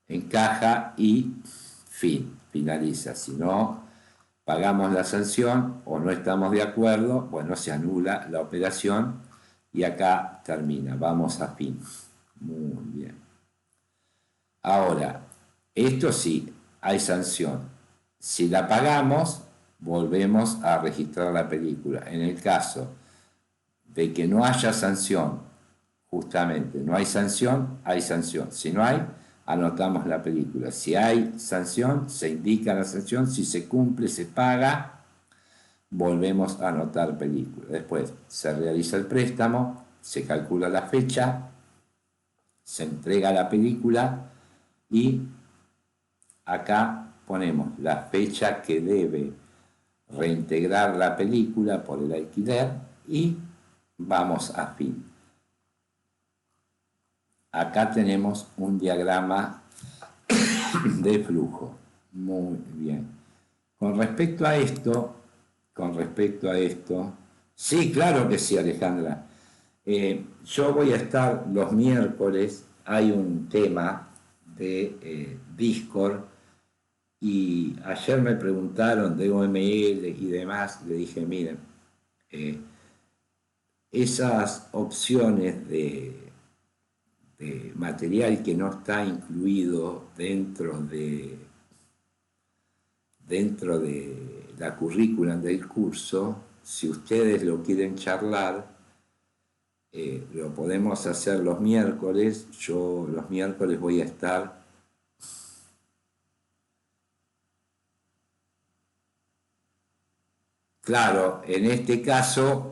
en caja y fin, finaliza. Si no pagamos la sanción o no estamos de acuerdo, bueno, se anula la operación y acá termina, vamos a fin. Muy bien. Ahora, esto sí, hay sanción. Si la pagamos, volvemos a registrar la película. En el caso de que no haya sanción, justamente no hay sanción, hay sanción. Si no hay, anotamos la película. Si hay sanción, se indica la sanción. Si se cumple, se paga, volvemos a anotar película. Después se realiza el préstamo, se calcula la fecha, se entrega la película y acá ponemos la fecha que debe reintegrar la película por el alquiler y vamos a fin. Acá tenemos un diagrama de flujo. Muy bien. Con respecto a esto, sí, claro que sí, Alejandra. Yo voy a estar los miércoles, hay un tema de Discord, y ayer me preguntaron de OML y demás, le dije, miren, esas opciones de material que no está incluido dentro de la currícula del curso, si ustedes lo quieren charlar, lo podemos hacer los miércoles. Yo los miércoles voy a estar claro, en este caso,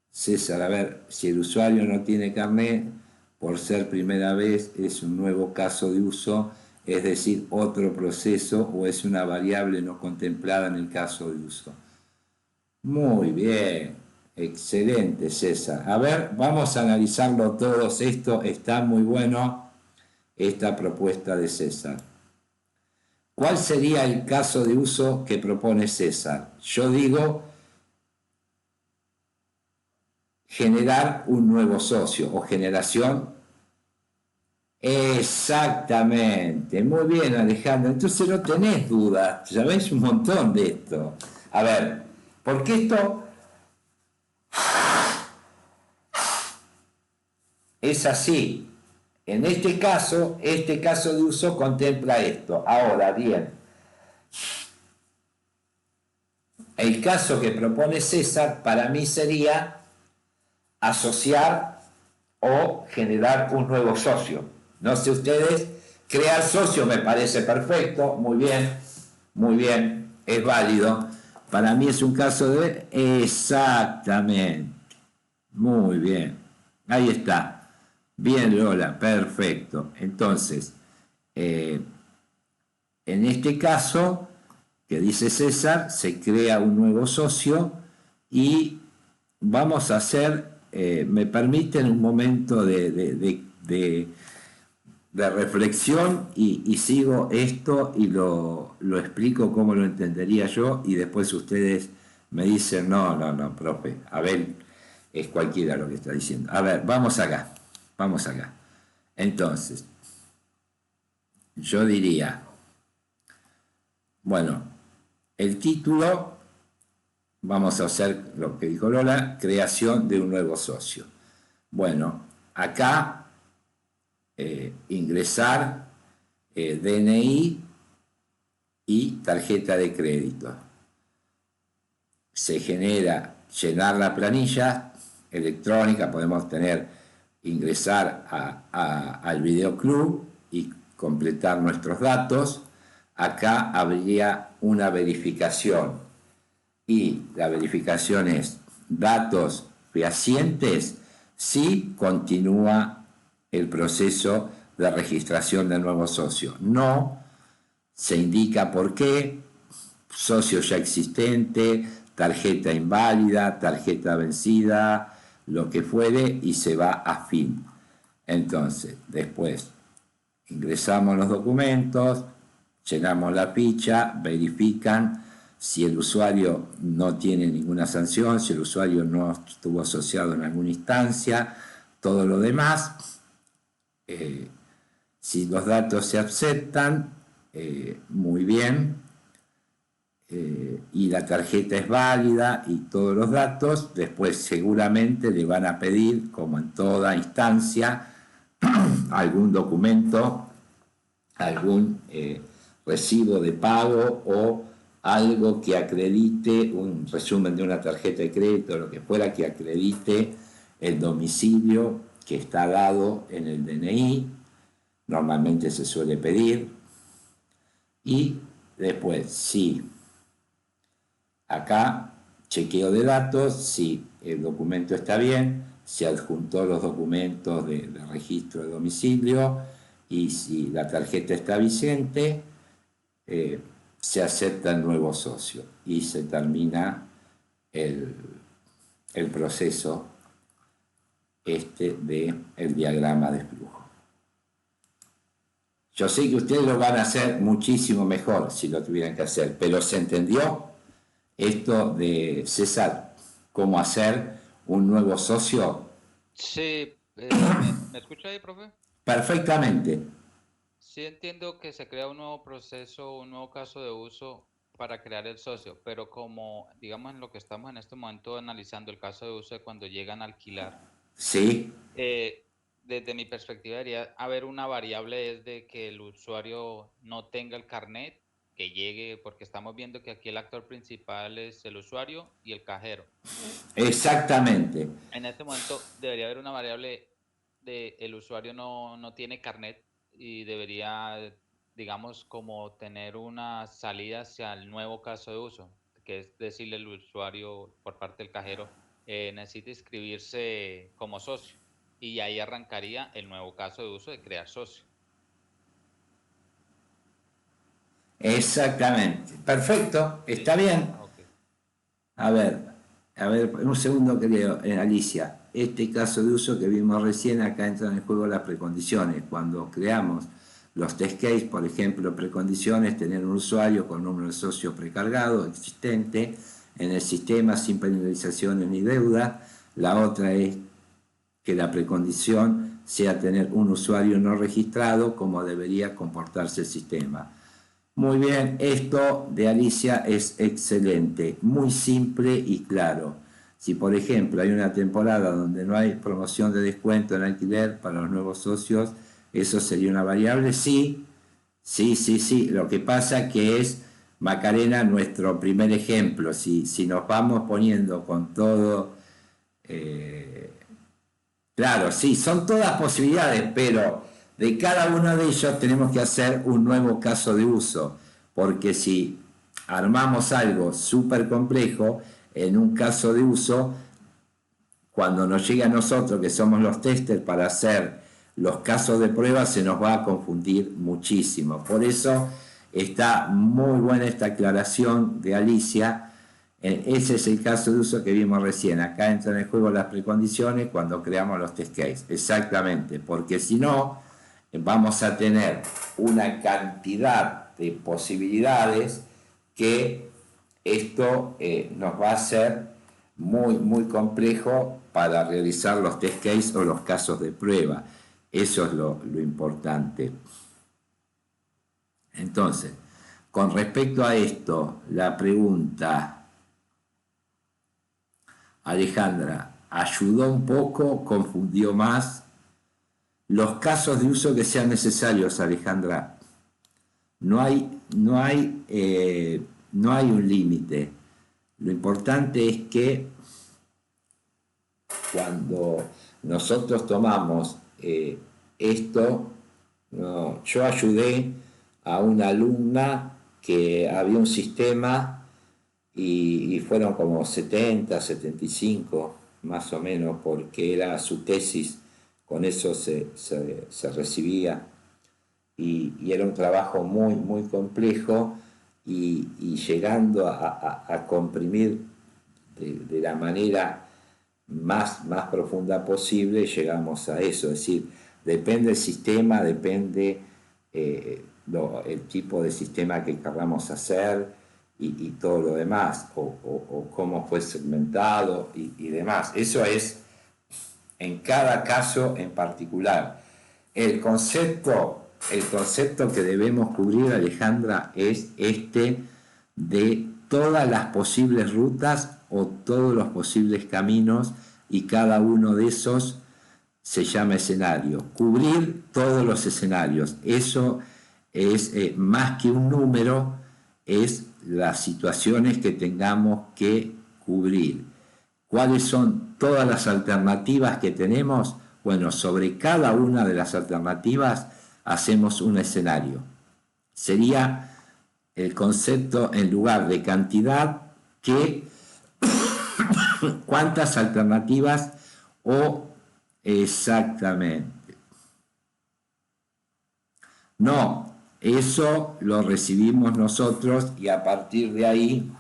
César, a ver, si el usuario no tiene carnet, por ser primera vez, es un nuevo caso de uso, es decir, otro proceso o es una variable no contemplada en el caso de uso. Muy bien, excelente, César. A ver, vamos a analizarlo todos. Esto está muy bueno, esta propuesta de César. ¿Cuál sería el caso de uso que propone César? Yo digo generar un nuevo socio o generación. Exactamente. Muy bien, Alejandro. Entonces no tenés dudas. Sabéis un montón de esto. A ver, porque esto es así. En este caso de uso contempla esto. Ahora bien, el caso que propone César para mí sería asociar o generar un nuevo socio. No sé ustedes, crear socio me parece perfecto, muy bien, es válido. Para mí es un caso de... Exactamente, muy bien, ahí está. Bien, Lola, perfecto. Entonces, en este caso, que dice César, se crea un nuevo socio y vamos a hacer, me permiten un momento de reflexión y sigo esto y lo explico como lo entendería yo y después ustedes me dicen, no, profe, a ver, es cualquiera lo que está diciendo. A ver, vamos acá. Entonces, yo diría, bueno, el título, vamos a hacer lo que dijo Lola, creación de un nuevo socio. Bueno, acá ingresar DNI y tarjeta de crédito. Se genera, llenar la planilla electrónica, podemos ingresar al videoclub y completar nuestros datos. Acá habría una verificación y la verificación es datos fehacientes si continúa el proceso de registración del nuevo socio. No se indica por qué, socio ya existente, tarjeta inválida, tarjeta vencida, lo que fuere, y se va a fin. Entonces, después ingresamos los documentos, llenamos la ficha, verifican si el usuario no tiene ninguna sanción, si el usuario no estuvo asociado en alguna instancia, todo lo demás. Si los datos se aceptan, muy bien, y la tarjeta es válida y todos los datos, después seguramente le van a pedir, como en toda instancia, algún documento, algún recibo de pago o algo que acredite, un resumen de una tarjeta de crédito, lo que fuera, que acredite el domicilio que está dado en el DNI, normalmente se suele pedir. Y después, si acá chequeo de datos, si el documento está bien, se adjuntó los documentos de registro de domicilio y si la tarjeta está vigente, se acepta el nuevo socio y se termina el proceso del diagrama de flujo. Yo sé que ustedes lo van a hacer muchísimo mejor si lo tuvieran que hacer, pero ¿se entendió esto de César? ¿Cómo hacer un nuevo socio? Sí, ¿me escucha ahí, profe? Perfectamente. Sí entiendo que se crea un nuevo proceso, un nuevo caso de uso para crear el socio, pero como, digamos, en lo que estamos en este momento analizando el caso de uso de cuando llegan a alquilar, Sí. Desde mi perspectiva debería haber una variable es de que el usuario no tenga el carnet, que llegue, porque estamos viendo que aquí el actor principal es el usuario y el cajero. Exactamente. En este momento debería haber una variable de el usuario no tiene carnet y debería, digamos, como tener una salida hacia el nuevo caso de uso, que es decirle al usuario por parte del cajero, necesita inscribirse como socio y ahí arrancaría el nuevo caso de uso de crear socio. Exactamente. Perfecto, está bien. Okay. A ver, un segundo creo, Alicia. Este caso de uso que vimos recién, acá entran en juego las precondiciones. Cuando creamos los test case, por ejemplo, precondiciones, tener un usuario con número de socio precargado, existente, en el sistema sin penalizaciones ni deuda. La otra es que la precondición sea tener un usuario no registrado, como debería comportarse el sistema. Muy bien, esto de Alicia es excelente, muy simple y claro. Si por ejemplo hay una temporada donde no hay promoción de descuento en alquiler para los nuevos socios, ¿eso sería una variable? Sí. Lo que pasa que es, Macarena, nuestro primer ejemplo. Si nos vamos poniendo con todo Claro, sí, son todas posibilidades, pero de cada uno de ellos tenemos que hacer un nuevo caso de uso, porque si armamos algo súper complejo, en un caso de uso, cuando nos llegue a nosotros, que somos los testers, para hacer los casos de prueba, se nos va a confundir muchísimo. Por eso está muy buena esta aclaración de Alicia. Ese es el caso de uso que vimos recién. Acá entran en juego las precondiciones cuando creamos los test cases. Exactamente, porque si no, vamos a tener una cantidad de posibilidades que esto nos va a hacer muy complejo para realizar los test cases o los casos de prueba. Eso es lo importante. Entonces, con respecto a esto, la pregunta... Alejandra, ¿ayudó un poco? ¿Confundió más? Los casos de uso que sean necesarios, Alejandra. No hay un límite. Lo importante es que cuando nosotros tomamos esto, yo ayudé a una alumna que había un sistema y fueron como 70, 75 más o menos, porque era su tesis, con eso se recibía, y era un trabajo muy complejo, y llegando a comprimir de la manera más profunda posible, llegamos a eso. Es decir, depende del sistema, depende el tipo de sistema que queramos hacer, y todo lo demás, o cómo fue segmentado y demás. Eso es en cada caso en particular. El concepto que debemos cubrir, Alejandra, es este de todas las posibles rutas o todos los posibles caminos, y cada uno de esos se llama escenario. Cubrir todos los escenarios. Eso es más que un número, es las situaciones que tengamos que cubrir. ¿Cuáles son todas las alternativas que tenemos? Bueno, sobre cada una de las alternativas hacemos un escenario. Sería el concepto, en lugar de cantidad, que cuántas alternativas o exactamente. No, eso lo recibimos nosotros y a partir de ahí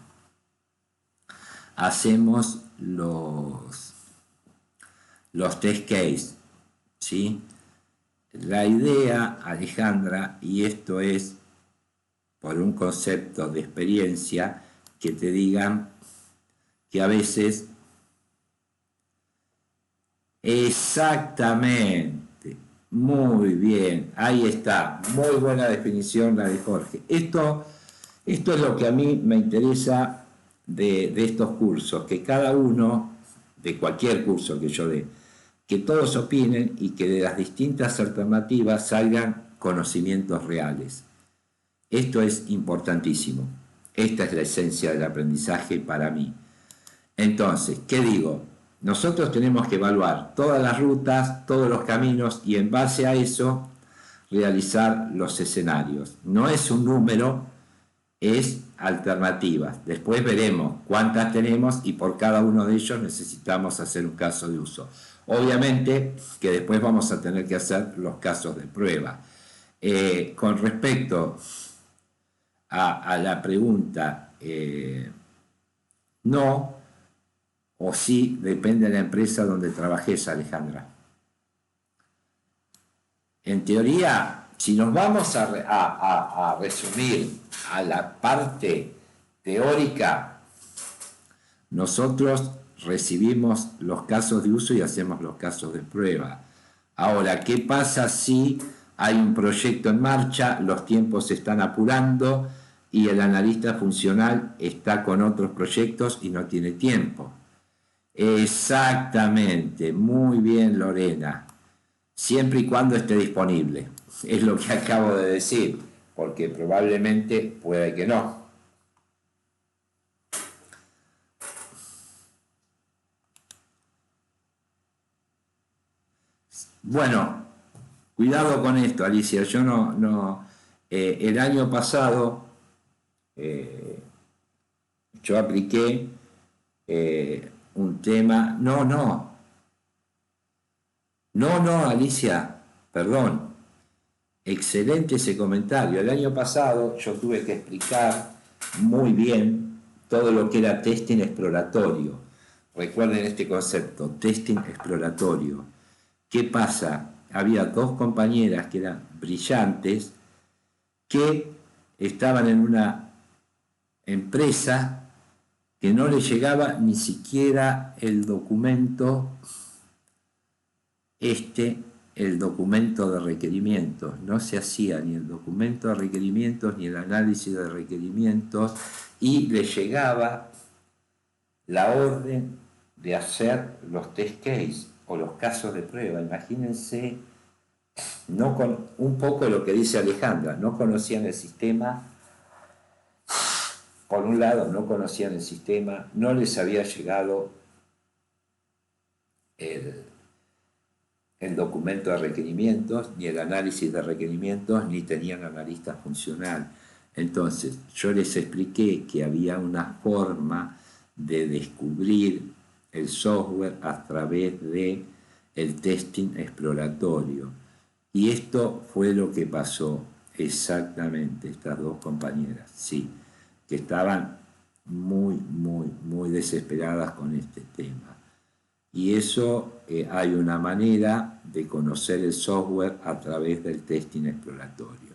hacemos los test case, ¿sí? La idea, Alejandra, y esto es por un concepto de experiencia, que te digan que a veces exactamente, muy bien, ahí está, muy buena definición la de Jorge. Esto es lo que a mí me interesa de estos cursos, que cada uno, de cualquier curso que yo dé, que todos opinen y que de las distintas alternativas salgan conocimientos reales. Esto es importantísimo. Esta es la esencia del aprendizaje para mí. Entonces, ¿qué digo? Nosotros tenemos que evaluar todas las rutas, todos los caminos, y en base a eso realizar los escenarios. No es un número, es alternativas. Después veremos cuántas tenemos y por cada uno de ellos necesitamos hacer un caso de uso. Obviamente que después vamos a tener que hacer los casos de prueba. Con respecto a la pregunta, no o sí, depende de la empresa donde trabajes, Alejandra. En teoría, si nos vamos a resumir a la parte teórica, nosotros recibimos los casos de uso y hacemos los casos de prueba. Ahora, ¿qué pasa si hay un proyecto en marcha, los tiempos se están apurando y el analista funcional está con otros proyectos y no tiene tiempo? Exactamente, muy bien, Lorena. Siempre y cuando esté disponible. Es lo que acabo de decir, porque probablemente puede que no. Bueno, cuidado con esto, Alicia. Yo el año pasado yo apliqué un tema. No, Alicia, perdón. Excelente ese comentario. El año pasado yo tuve que explicar muy bien todo lo que era testing exploratorio. Recuerden este concepto, testing exploratorio. ¿Qué pasa? Había dos compañeras que eran brillantes que estaban en una empresa que no les llegaba ni siquiera el documento el documento de requerimientos. No se hacía ni el documento de requerimientos ni el análisis de requerimientos y les llegaba la orden de hacer los test case o los casos de prueba. Imagínense, un poco lo que dice Alejandra, no conocían el sistema. Por un lado, no conocían el sistema, no les había llegado el documento de requerimientos, ni el análisis de requerimientos, ni tenían analista funcional. Entonces, yo les expliqué que había una forma de descubrir el software a través de el testing exploratorio. Y esto fue lo que pasó exactamente, estas dos compañeras, sí, que estaban muy desesperadas con este tema. Y eso hay una manera de conocer el software a través del testing exploratorio.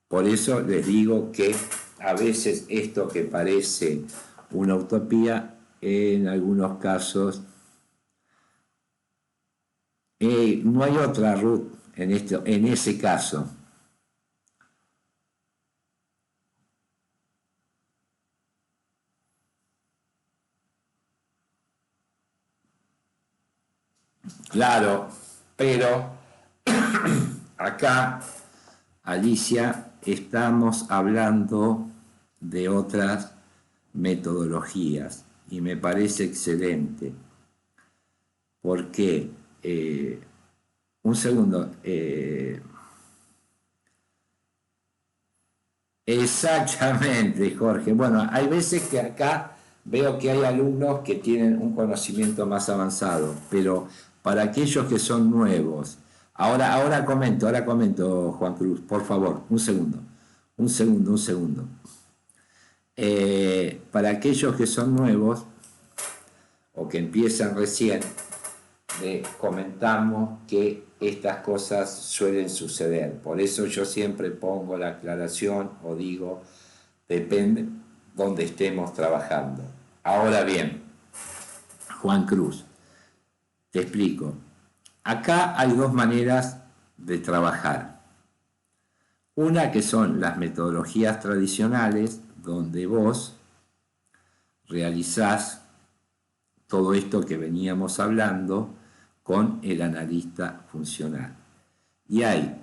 Por eso les digo que a veces esto que parece una utopía, en algunos casos no hay otra ruta en ese caso. Claro, pero acá, Alicia, estamos hablando de otras metodologías y me parece excelente. Porque, un segundo, exactamente, Jorge. Bueno, hay veces que acá veo que hay alumnos que tienen un conocimiento más avanzado, pero para aquellos que son nuevos, ahora comento, Juan Cruz, por favor, un segundo. Para aquellos que son nuevos o que empiezan recién, comentamos que estas cosas suelen suceder. Por eso yo siempre pongo la aclaración o digo, depende donde estemos trabajando. Ahora bien, Juan Cruz, te explico. Acá hay dos maneras de trabajar. Una que son las metodologías tradicionales, donde vos realizás todo esto que veníamos hablando con el analista funcional. Y hay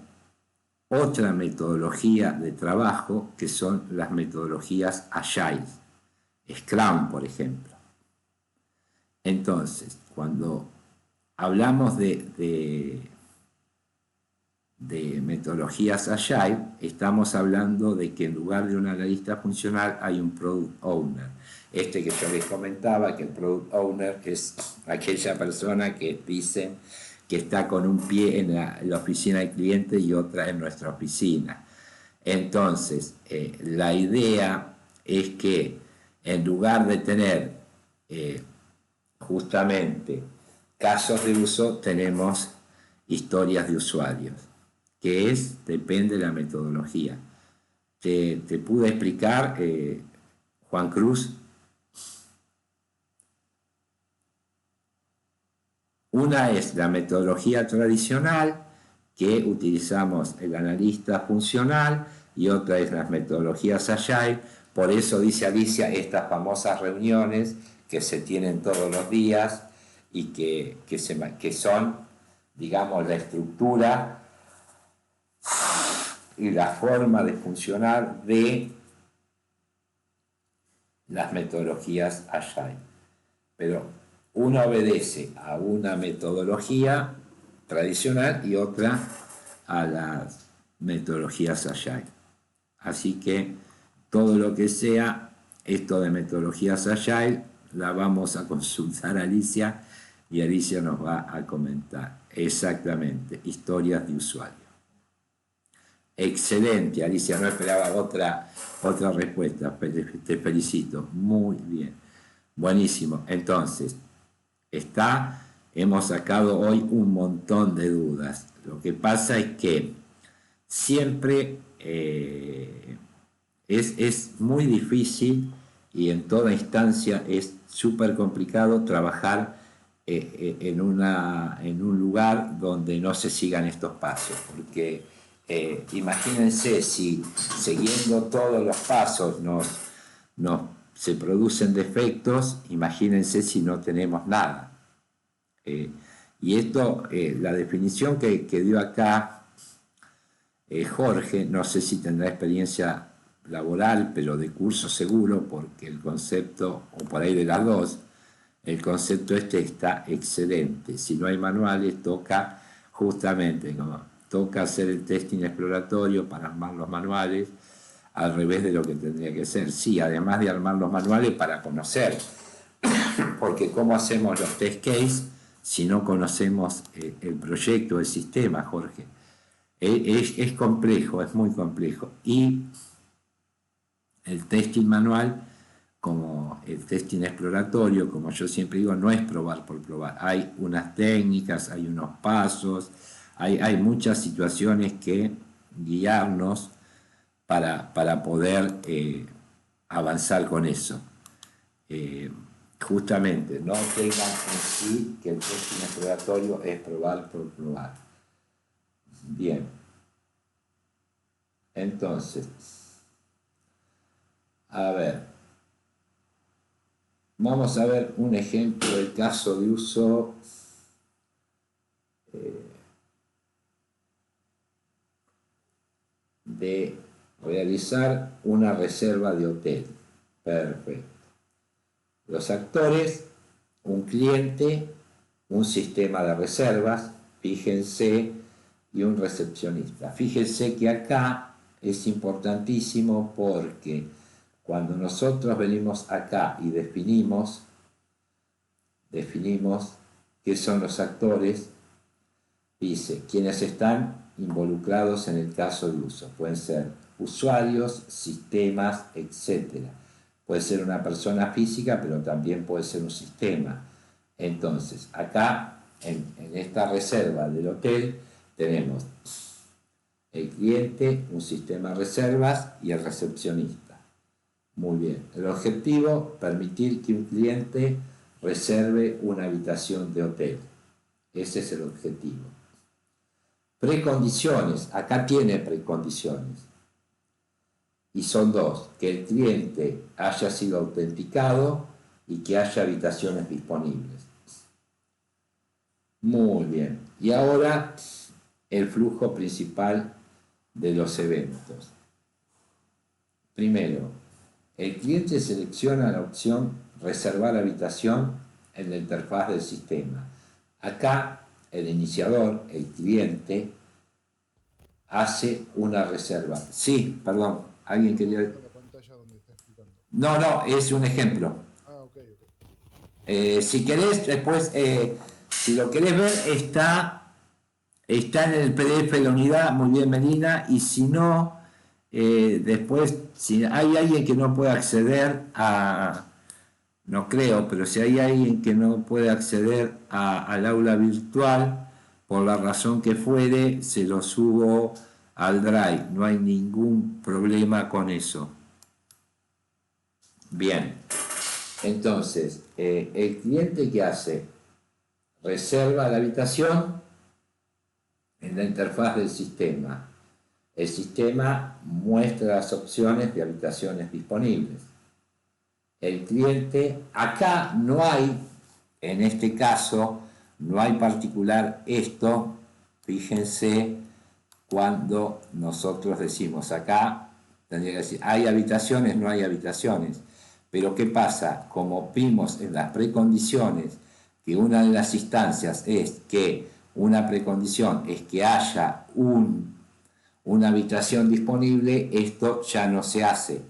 otra metodología de trabajo que son las metodologías Agile, Scrum, por ejemplo. Entonces, cuando hablamos de metodologías Agile, estamos hablando de que en lugar de un analista funcional hay un Product Owner. Que yo les comentaba, que el Product Owner es aquella persona que dice que está con un pie en la oficina del cliente y otra en nuestra oficina. Entonces, la idea es que en lugar de tener justamente casos de uso, tenemos historias de usuarios, que depende de la metodología. Te pude explicar, Juan Cruz. Una es la metodología tradicional, que utilizamos el analista funcional, y otra es las metodologías Agile. Por eso dice Alicia, estas famosas reuniones que se tienen todos los días y que son, digamos, la estructura y la forma de funcionar de las metodologías Agile. Pero uno obedece a una metodología tradicional y otra a las metodologías Agile. Así que todo lo que sea esto de metodologías Agile la vamos a consultar a Alicia y Alicia nos va a comentar exactamente historias de usuario. Excelente, Alicia, no esperaba otra respuesta, te felicito, muy bien, buenísimo. Entonces, hemos sacado hoy un montón de dudas. Lo que pasa es que siempre es muy difícil y en toda instancia es súper complicado trabajar en un lugar donde no se sigan estos pasos, porque imagínense si siguiendo todos los pasos se producen defectos, imagínense si no tenemos nada. Y esto, la definición que dio acá Jorge, no sé si tendrá experiencia laboral, pero de curso seguro, porque el concepto, o por ahí de las dos, el concepto está excelente. Si no hay manuales, toca justamente, toca hacer el testing exploratorio para armar los manuales, al revés de lo que tendría que ser. Sí, además de armar los manuales para conocer, porque ¿cómo hacemos los test case si no conocemos el proyecto, el sistema, Jorge? Es complejo, es muy complejo. Y el testing manual, como el testing exploratorio, como yo siempre digo, no es probar por probar. Hay unas técnicas, hay unos pasos, hay muchas situaciones que guiarnos para poder avanzar con eso. Justamente, no tengan en sí que el testing exploratorio es probar por probar. Bien. Entonces, a ver, vamos a ver un ejemplo del caso de uso de realizar una reserva de hotel. Perfecto. Los actores, un cliente, un sistema de reservas, fíjense, y un recepcionista. Fíjense que acá es importantísimo porque cuando nosotros venimos acá y definimos qué son los actores, dice quienes están involucrados en el caso de uso. Pueden ser usuarios, sistemas, etc. Puede ser una persona física, pero también puede ser un sistema. Entonces, acá, en esta reserva del hotel, tenemos el cliente, un sistema de reservas y el recepcionista. Muy bien. El objetivo, permitir que un cliente reserve una habitación de hotel. Ese es el objetivo. Precondiciones. Acá tiene precondiciones. Y son dos. Que el cliente haya sido autenticado y que haya habitaciones disponibles. Muy bien. Y ahora el flujo principal de los eventos. Primero, el cliente selecciona la opción reservar habitación en la interfaz del sistema. Acá el iniciador, el cliente, hace una reserva. Sí, perdón, alguien quería... La pantalla donde está explicando. No, es un ejemplo. Ah, ok. Si querés, después, si lo querés ver, está en el PDF de la unidad, muy bien, Melina, y si no, después, si hay alguien que no puede acceder no creo, pero si hay alguien que no puede acceder al aula virtual, por la razón que fuere, se lo subo al Drive, no hay ningún problema con eso. Bien, entonces, el cliente que hace, reserva la habitación en la interfaz del sistema. El sistema muestra las opciones de habitaciones disponibles. El cliente, acá no hay, en este caso, no hay particular esto, fíjense cuando nosotros decimos acá, tendría que decir, hay habitaciones, no hay habitaciones. Pero ¿qué pasa? Como vimos en las precondiciones que una de las instancias es que una precondición es que haya una habitación disponible, esto ya no se hace.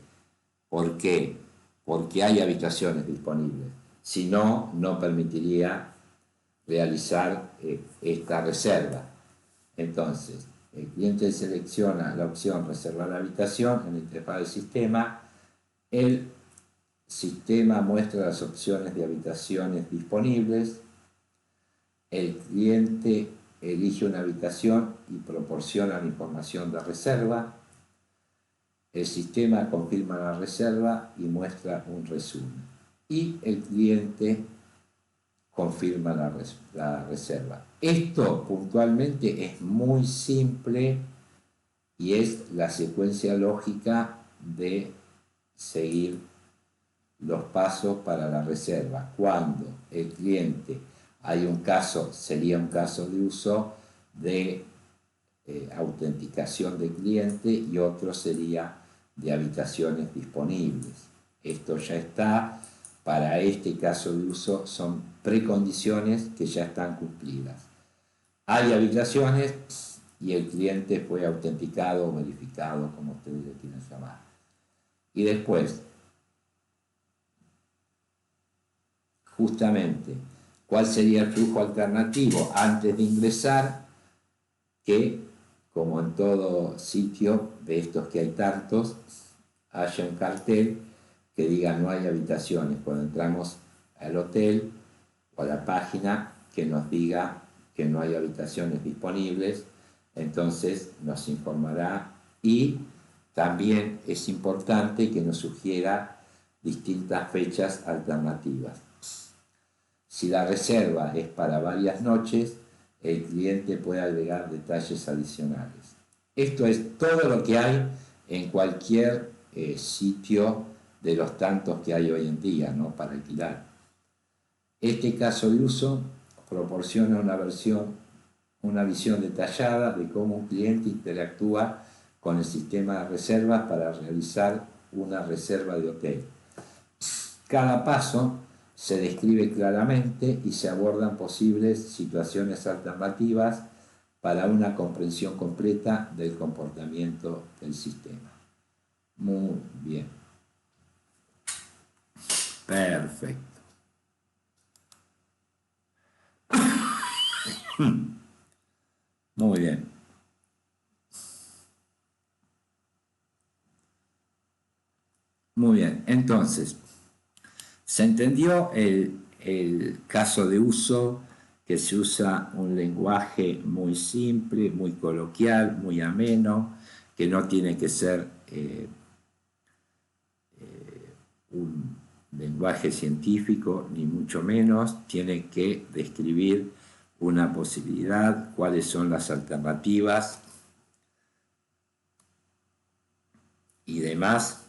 ¿Por qué? Porque hay habitaciones disponibles. Si no, no permitiría realizar esta reserva. Entonces, el cliente selecciona la opción reservar la habitación en la interfaz del sistema. El sistema muestra las opciones de habitaciones disponibles. El cliente elige una habitación y proporciona la información de reserva. El sistema confirma la reserva y muestra un resumen. Y el cliente confirma la reserva. Esto puntualmente es muy simple y es la secuencia lógica de seguir los pasos para la reserva. Cuando el cliente, hay un caso, sería un caso de uso de autenticación del cliente y otro sería de habitaciones disponibles. Esto ya está. Para este caso de uso son precondiciones que ya están cumplidas. Hay habitaciones y el cliente fue autenticado o verificado, como ustedes le quieran llamar. Y después, justamente, ¿cuál sería el flujo alternativo antes de ingresar? Que, como en todo sitio de estos que hay tantos, haya un cartel que diga no hay habitaciones. Cuando entramos al hotel o a la página que nos diga que no hay habitaciones disponibles, entonces nos informará y también es importante que nos sugiera distintas fechas alternativas. Si la reserva es para varias noches, el cliente puede agregar detalles adicionales. Esto es todo lo que hay en cualquier sitio de los tantos que hay hoy en día, ¿no?, para alquilar. Este caso de uso proporciona una visión detallada de cómo un cliente interactúa con el sistema de reservas para realizar una reserva de hotel. Cada paso se describe claramente y se abordan posibles situaciones alternativas para una comprensión completa del comportamiento del sistema. Muy bien. Perfecto. Muy bien. Muy bien. Entonces, se entendió el caso de uso, que se usa un lenguaje muy simple, muy coloquial, muy ameno, que no tiene que ser un lenguaje científico, ni mucho menos, tiene que describir una posibilidad, cuáles son las alternativas y demás.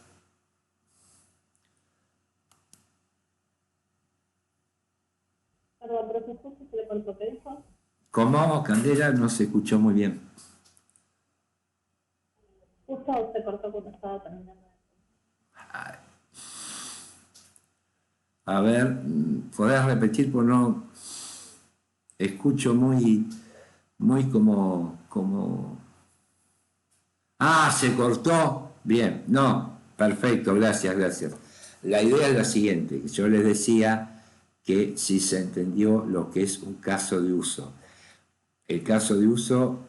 Perdón, profesor, ¿se le cortó qué dijo? ¿Cómo, Candela? No se escuchó muy bien. Justo se cortó cuando estaba terminando. A ver, ¿podés repetir? Porque no escucho muy como... Ah, se cortó. Bien, no, perfecto, gracias. La idea es la siguiente, yo les decía que si se entendió lo que es un caso de uso. El caso de uso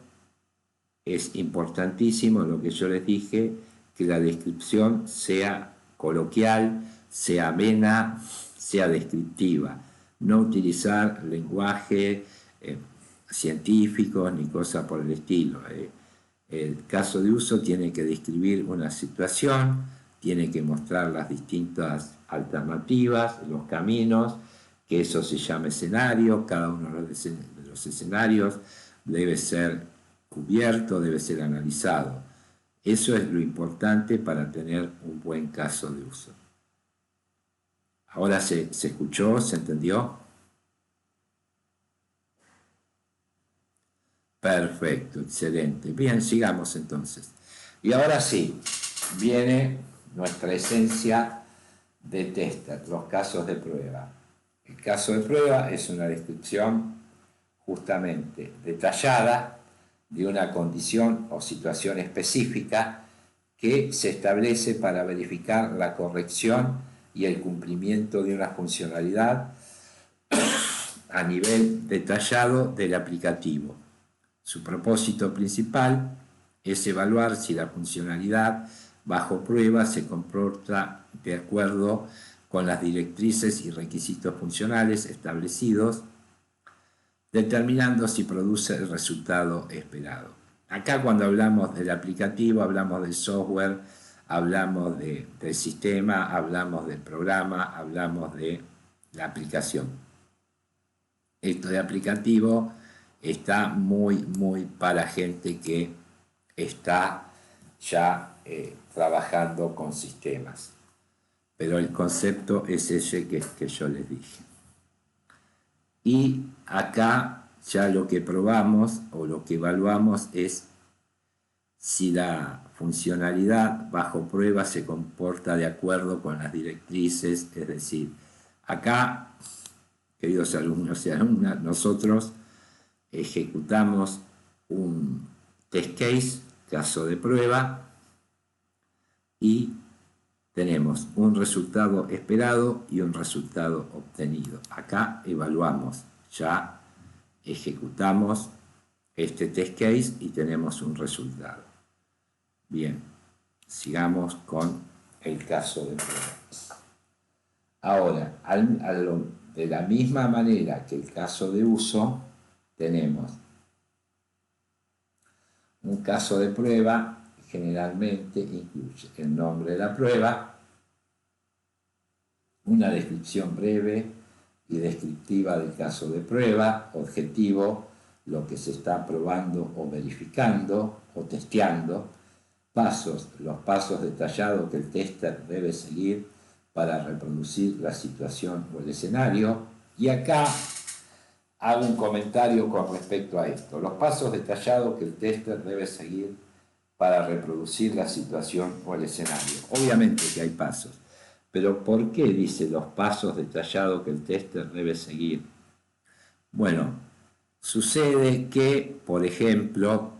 es importantísimo, lo que yo les dije, que la descripción sea coloquial, sea amena, sea descriptiva. No utilizar lenguaje científico ni cosas por el estilo. El caso de uso tiene que describir una situación, tiene que mostrar las distintas alternativas, los caminos, que eso se llama escenario. Cada uno de los escenarios debe ser cubierto, debe ser analizado. Eso es lo importante para tener un buen caso de uso. ¿Ahora se escuchó? ¿Se entendió? Perfecto, excelente. Bien, sigamos entonces. Y ahora sí, viene nuestra esencia de tester, los casos de prueba. El caso de prueba es una descripción justamente detallada de una condición o situación específica que se establece para verificar la corrección y el cumplimiento de una funcionalidad a nivel detallado del aplicativo. Su propósito principal es evaluar si la funcionalidad bajo prueba se comporta de acuerdo con las directrices y requisitos funcionales establecidos, determinando si produce el resultado esperado. Acá cuando hablamos del aplicativo, hablamos del software, hablamos del sistema, hablamos del programa, hablamos de la aplicación. Esto de aplicativo está muy para gente que está ya trabajando con sistemas. Pero el concepto es ese que yo les dije. Y acá ya lo que probamos o lo que evaluamos es si la funcionalidad bajo prueba se comporta de acuerdo con las directrices, es decir, acá, queridos alumnos y alumnas, nosotros ejecutamos un test case, caso de prueba, y tenemos un resultado esperado y un resultado obtenido. Acá evaluamos, ya ejecutamos este test case y tenemos un resultado. Bien, sigamos con el caso de prueba. Ahora, de la misma manera que el caso de uso, tenemos un caso de prueba. Generalmente incluye el nombre de la prueba, una descripción breve y descriptiva del caso de prueba, objetivo, lo que se está probando o verificando o testeando, pasos, los pasos detallados que el tester debe seguir para reproducir la situación o el escenario. Y acá hago un comentario con respecto a esto. Los pasos detallados que el tester debe seguir para reproducir la situación o el escenario. Obviamente que hay pasos, pero ¿por qué dice los pasos detallados que el tester debe seguir? Bueno, sucede que, por ejemplo,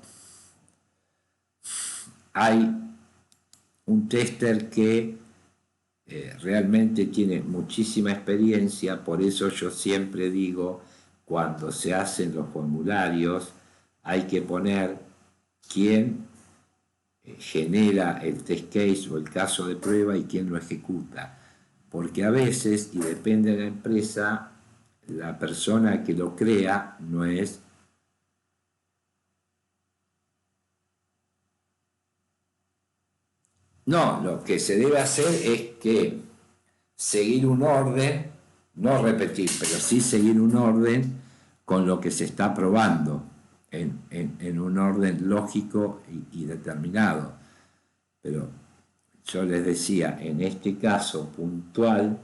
hay un tester que realmente tiene muchísima experiencia, por eso yo siempre digo, cuando se hacen los formularios, hay que poner quién genera el test case o el caso de prueba y quién lo ejecuta. Porque a veces, y depende de la empresa, la persona que lo crea no es No, lo que se debe hacer es que seguir un orden, no repetir, pero sí seguir un orden con lo que se está probando, en un orden lógico y determinado. Pero yo les decía, en este caso puntual,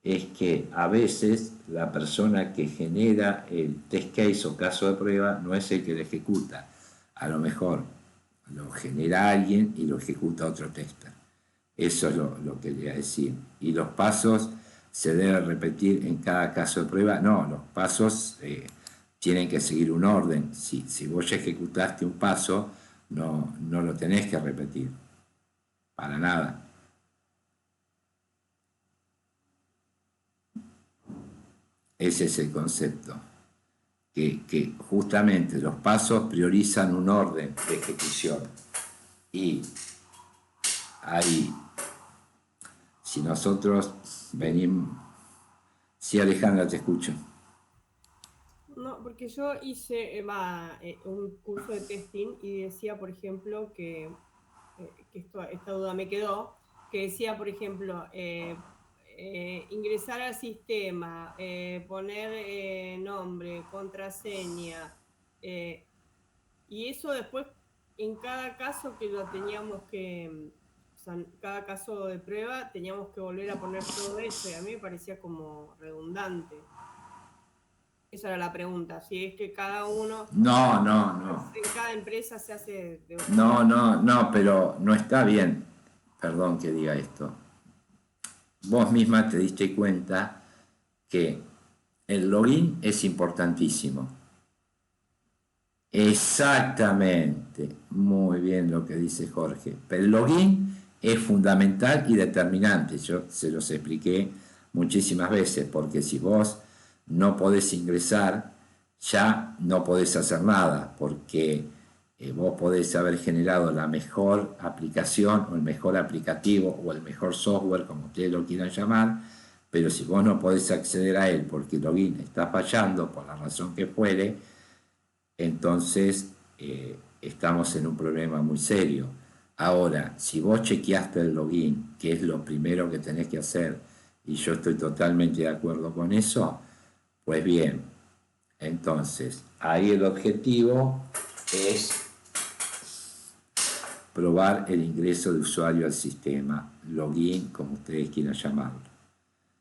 es que a veces la persona que genera el test case o caso de prueba no es el que lo ejecuta. A lo mejor lo genera alguien y lo ejecuta otro tester. Eso es lo que quería decir. Y los pasos se deben repetir en cada caso de prueba. No, los pasos tienen que seguir un orden. Si vos ya ejecutaste un paso, no lo tenés que repetir. Para nada. Ese es el concepto. Que justamente los pasos priorizan un orden de ejecución. Y ahí, si nosotros venimos... Sí, Alejandra, te escucho. No, porque yo hice un curso de testing y decía, por ejemplo, que esta duda me quedó, que decía, por ejemplo, ingresar al sistema, poner nombre, contraseña, y eso después en cada caso que lo teníamos que, o sea, en cada caso de prueba teníamos que volver a poner todo eso y a mí me parecía como redundante. Esa era la pregunta, si es que cada uno... No. En cada empresa se hace... No, pero no está bien, perdón que diga esto. Vos misma te diste cuenta que el login es importantísimo. Exactamente, muy bien lo que dice Jorge. Pero el login es fundamental y determinante. Yo se los expliqué muchísimas veces, porque si vos no podés ingresar, ya no podés hacer nada, porque vos podés haber generado la mejor aplicación o el mejor aplicativo o el mejor software, como ustedes lo quieran llamar, pero si vos no podés acceder a él porque el login está fallando por la razón que fuere, entonces estamos en un problema muy serio. Ahora, si vos chequeaste el login, que es lo primero que tenés que hacer, y yo estoy totalmente de acuerdo con eso, pues bien, entonces ahí el objetivo es probar el ingreso de usuario al sistema, login, como ustedes quieran llamarlo.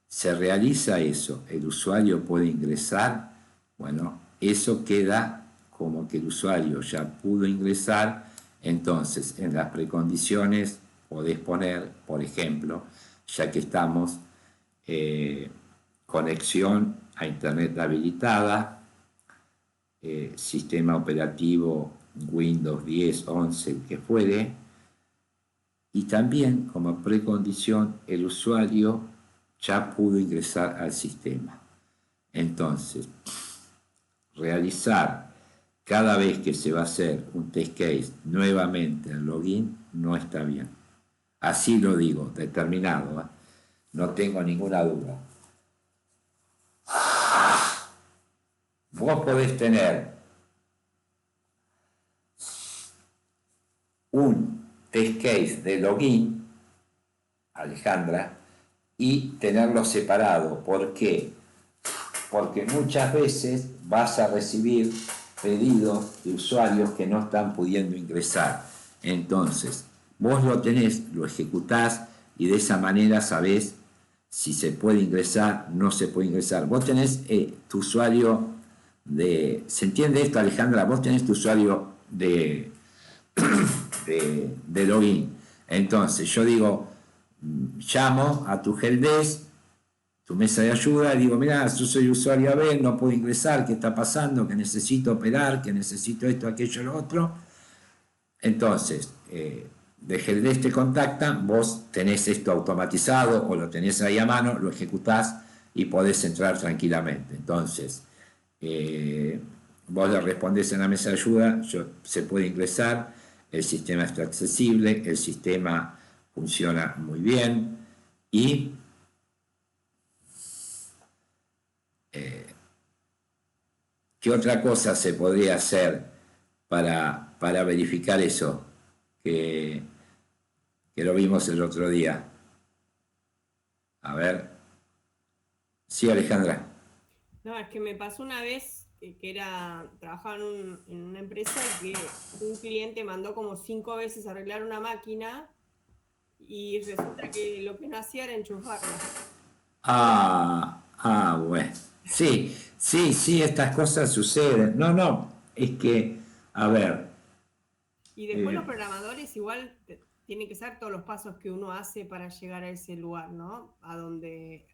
Se realiza eso, el usuario puede ingresar, bueno, eso queda como que el usuario ya pudo ingresar. Entonces, en las precondiciones podés poner, por ejemplo, ya que estamos, conexión a internet habilitada, sistema operativo Windows 10, 11, el que fuere, y también como precondición el usuario ya pudo ingresar al sistema. Entonces, realizar cada vez que se va a hacer un test case nuevamente el login no está bien. Así lo digo, determinado, ¿eh? No tengo ninguna duda. Vos podés tener un test case de login, Alejandra, y tenerlo separado. ¿Por qué? Porque muchas veces vas a recibir pedidos de usuarios que no están pudiendo ingresar. Entonces, vos lo tenés, lo ejecutás y de esa manera sabés si se puede ingresar, no se puede ingresar. Vos tenés tu usuario de... ¿Se entiende esto, Alejandra? Vos tenés tu usuario de login. Entonces, yo digo, llamo a tu helpdesk, tu mesa de ayuda, y digo, mira, yo soy usuario AB, no puedo ingresar, ¿qué está pasando? Que necesito operar, que necesito esto, aquello, lo otro. Entonces, de helpdesk te contactan, vos tenés esto automatizado o lo tenés ahí a mano, lo ejecutás y podés entrar tranquilamente. Entonces, vos le respondés en la mesa de ayuda, se puede ingresar, el sistema está accesible, el sistema funciona muy bien y ¿qué otra cosa se podría hacer para verificar eso que lo vimos el otro día? A ver. Sí, Alejandra. No, es que me pasó una vez trabajaba en una empresa que un cliente mandó como 5 veces a arreglar una máquina y resulta que lo que no hacía era enchufarla. Bueno. Sí, estas cosas suceden. No, es que, a ver. Y después los programadores igual tienen que saber todos los pasos que uno hace para llegar a ese lugar, ¿no? A donde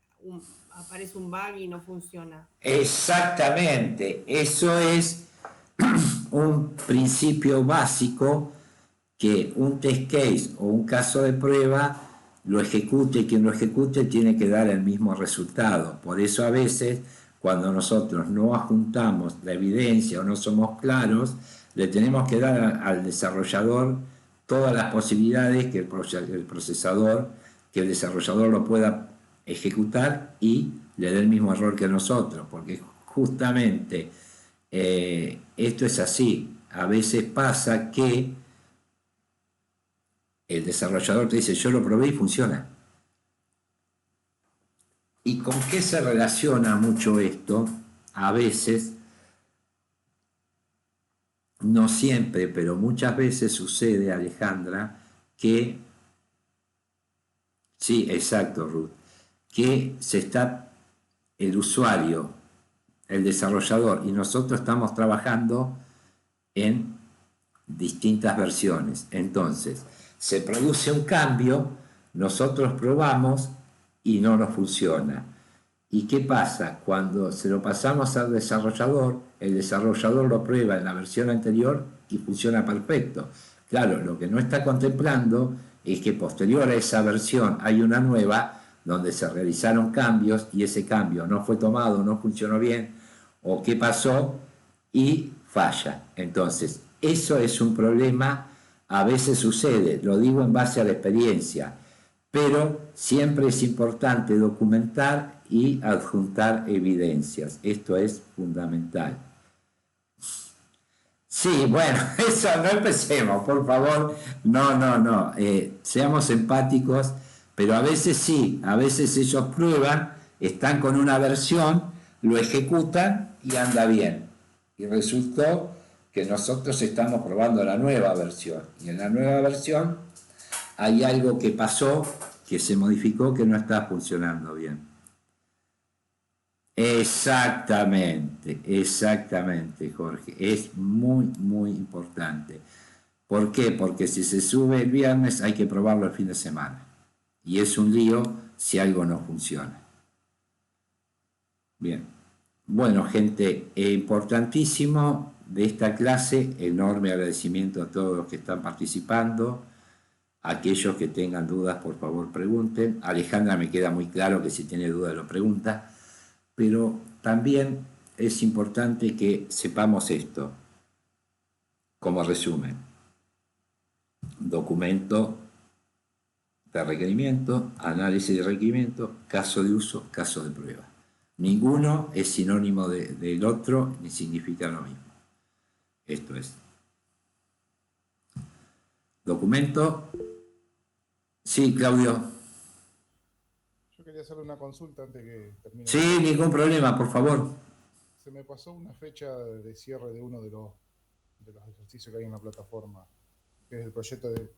aparece un bug y no funciona. Exactamente, eso es un principio básico, que un test case o un caso de prueba lo ejecute, y quien lo ejecute tiene que dar el mismo resultado. Por eso a veces cuando nosotros no adjuntamos la evidencia o no somos claros, le tenemos que dar al desarrollador todas las posibilidades que que el desarrollador lo pueda ejecutar y le dé el mismo error que nosotros, porque justamente esto es así. A veces pasa que el desarrollador te dice, yo lo probé y funciona. ¿Y con qué se relaciona mucho esto? A veces, no siempre, pero muchas veces sucede, Alejandra, que, sí, exacto, Ruth, que el usuario, el desarrollador y nosotros estamos trabajando en distintas versiones. Entonces, se produce un cambio, nosotros probamos y no nos funciona. ¿Y qué pasa? Cuando se lo pasamos al desarrollador, el desarrollador lo prueba en la versión anterior y funciona perfecto. Claro, lo que no está contemplando es que posterior a esa versión hay una nueva donde se realizaron cambios y ese cambio no fue tomado, no funcionó bien, o qué pasó y falla. Entonces, eso es un problema, a veces sucede, lo digo en base a la experiencia, pero siempre es importante documentar y adjuntar evidencias. Esto es fundamental. Sí, bueno, eso no empecemos, por favor. No. Seamos empáticos, pero a veces sí, a veces ellos prueban, están con una versión, lo ejecutan y anda bien. Y resultó que nosotros estamos probando la nueva versión. Y en la nueva versión hay algo que pasó, que se modificó, que no está funcionando bien. Exactamente, Jorge. Es muy importante. ¿Por qué? Porque si se sube el viernes hay que probarlo el fin de semana. Y es un lío si algo no funciona. Bien. Bueno, gente, importantísimo de esta clase, enorme agradecimiento a todos los que están participando. Aquellos que tengan dudas, por favor, pregunten. Alejandra, me queda muy claro que si tiene dudas lo pregunta. Pero también es importante que sepamos esto, como resumen. Documento de requerimiento, análisis de requerimiento, caso de uso, caso de prueba. Ninguno es sinónimo del otro ni significa lo mismo. Esto es. Documento. Sí, Claudio. Yo quería hacerle una consulta antes que termine. Sí, ningún problema, por favor. Se me pasó una fecha de cierre de uno de los ejercicios que hay en la plataforma, que es el proyecto de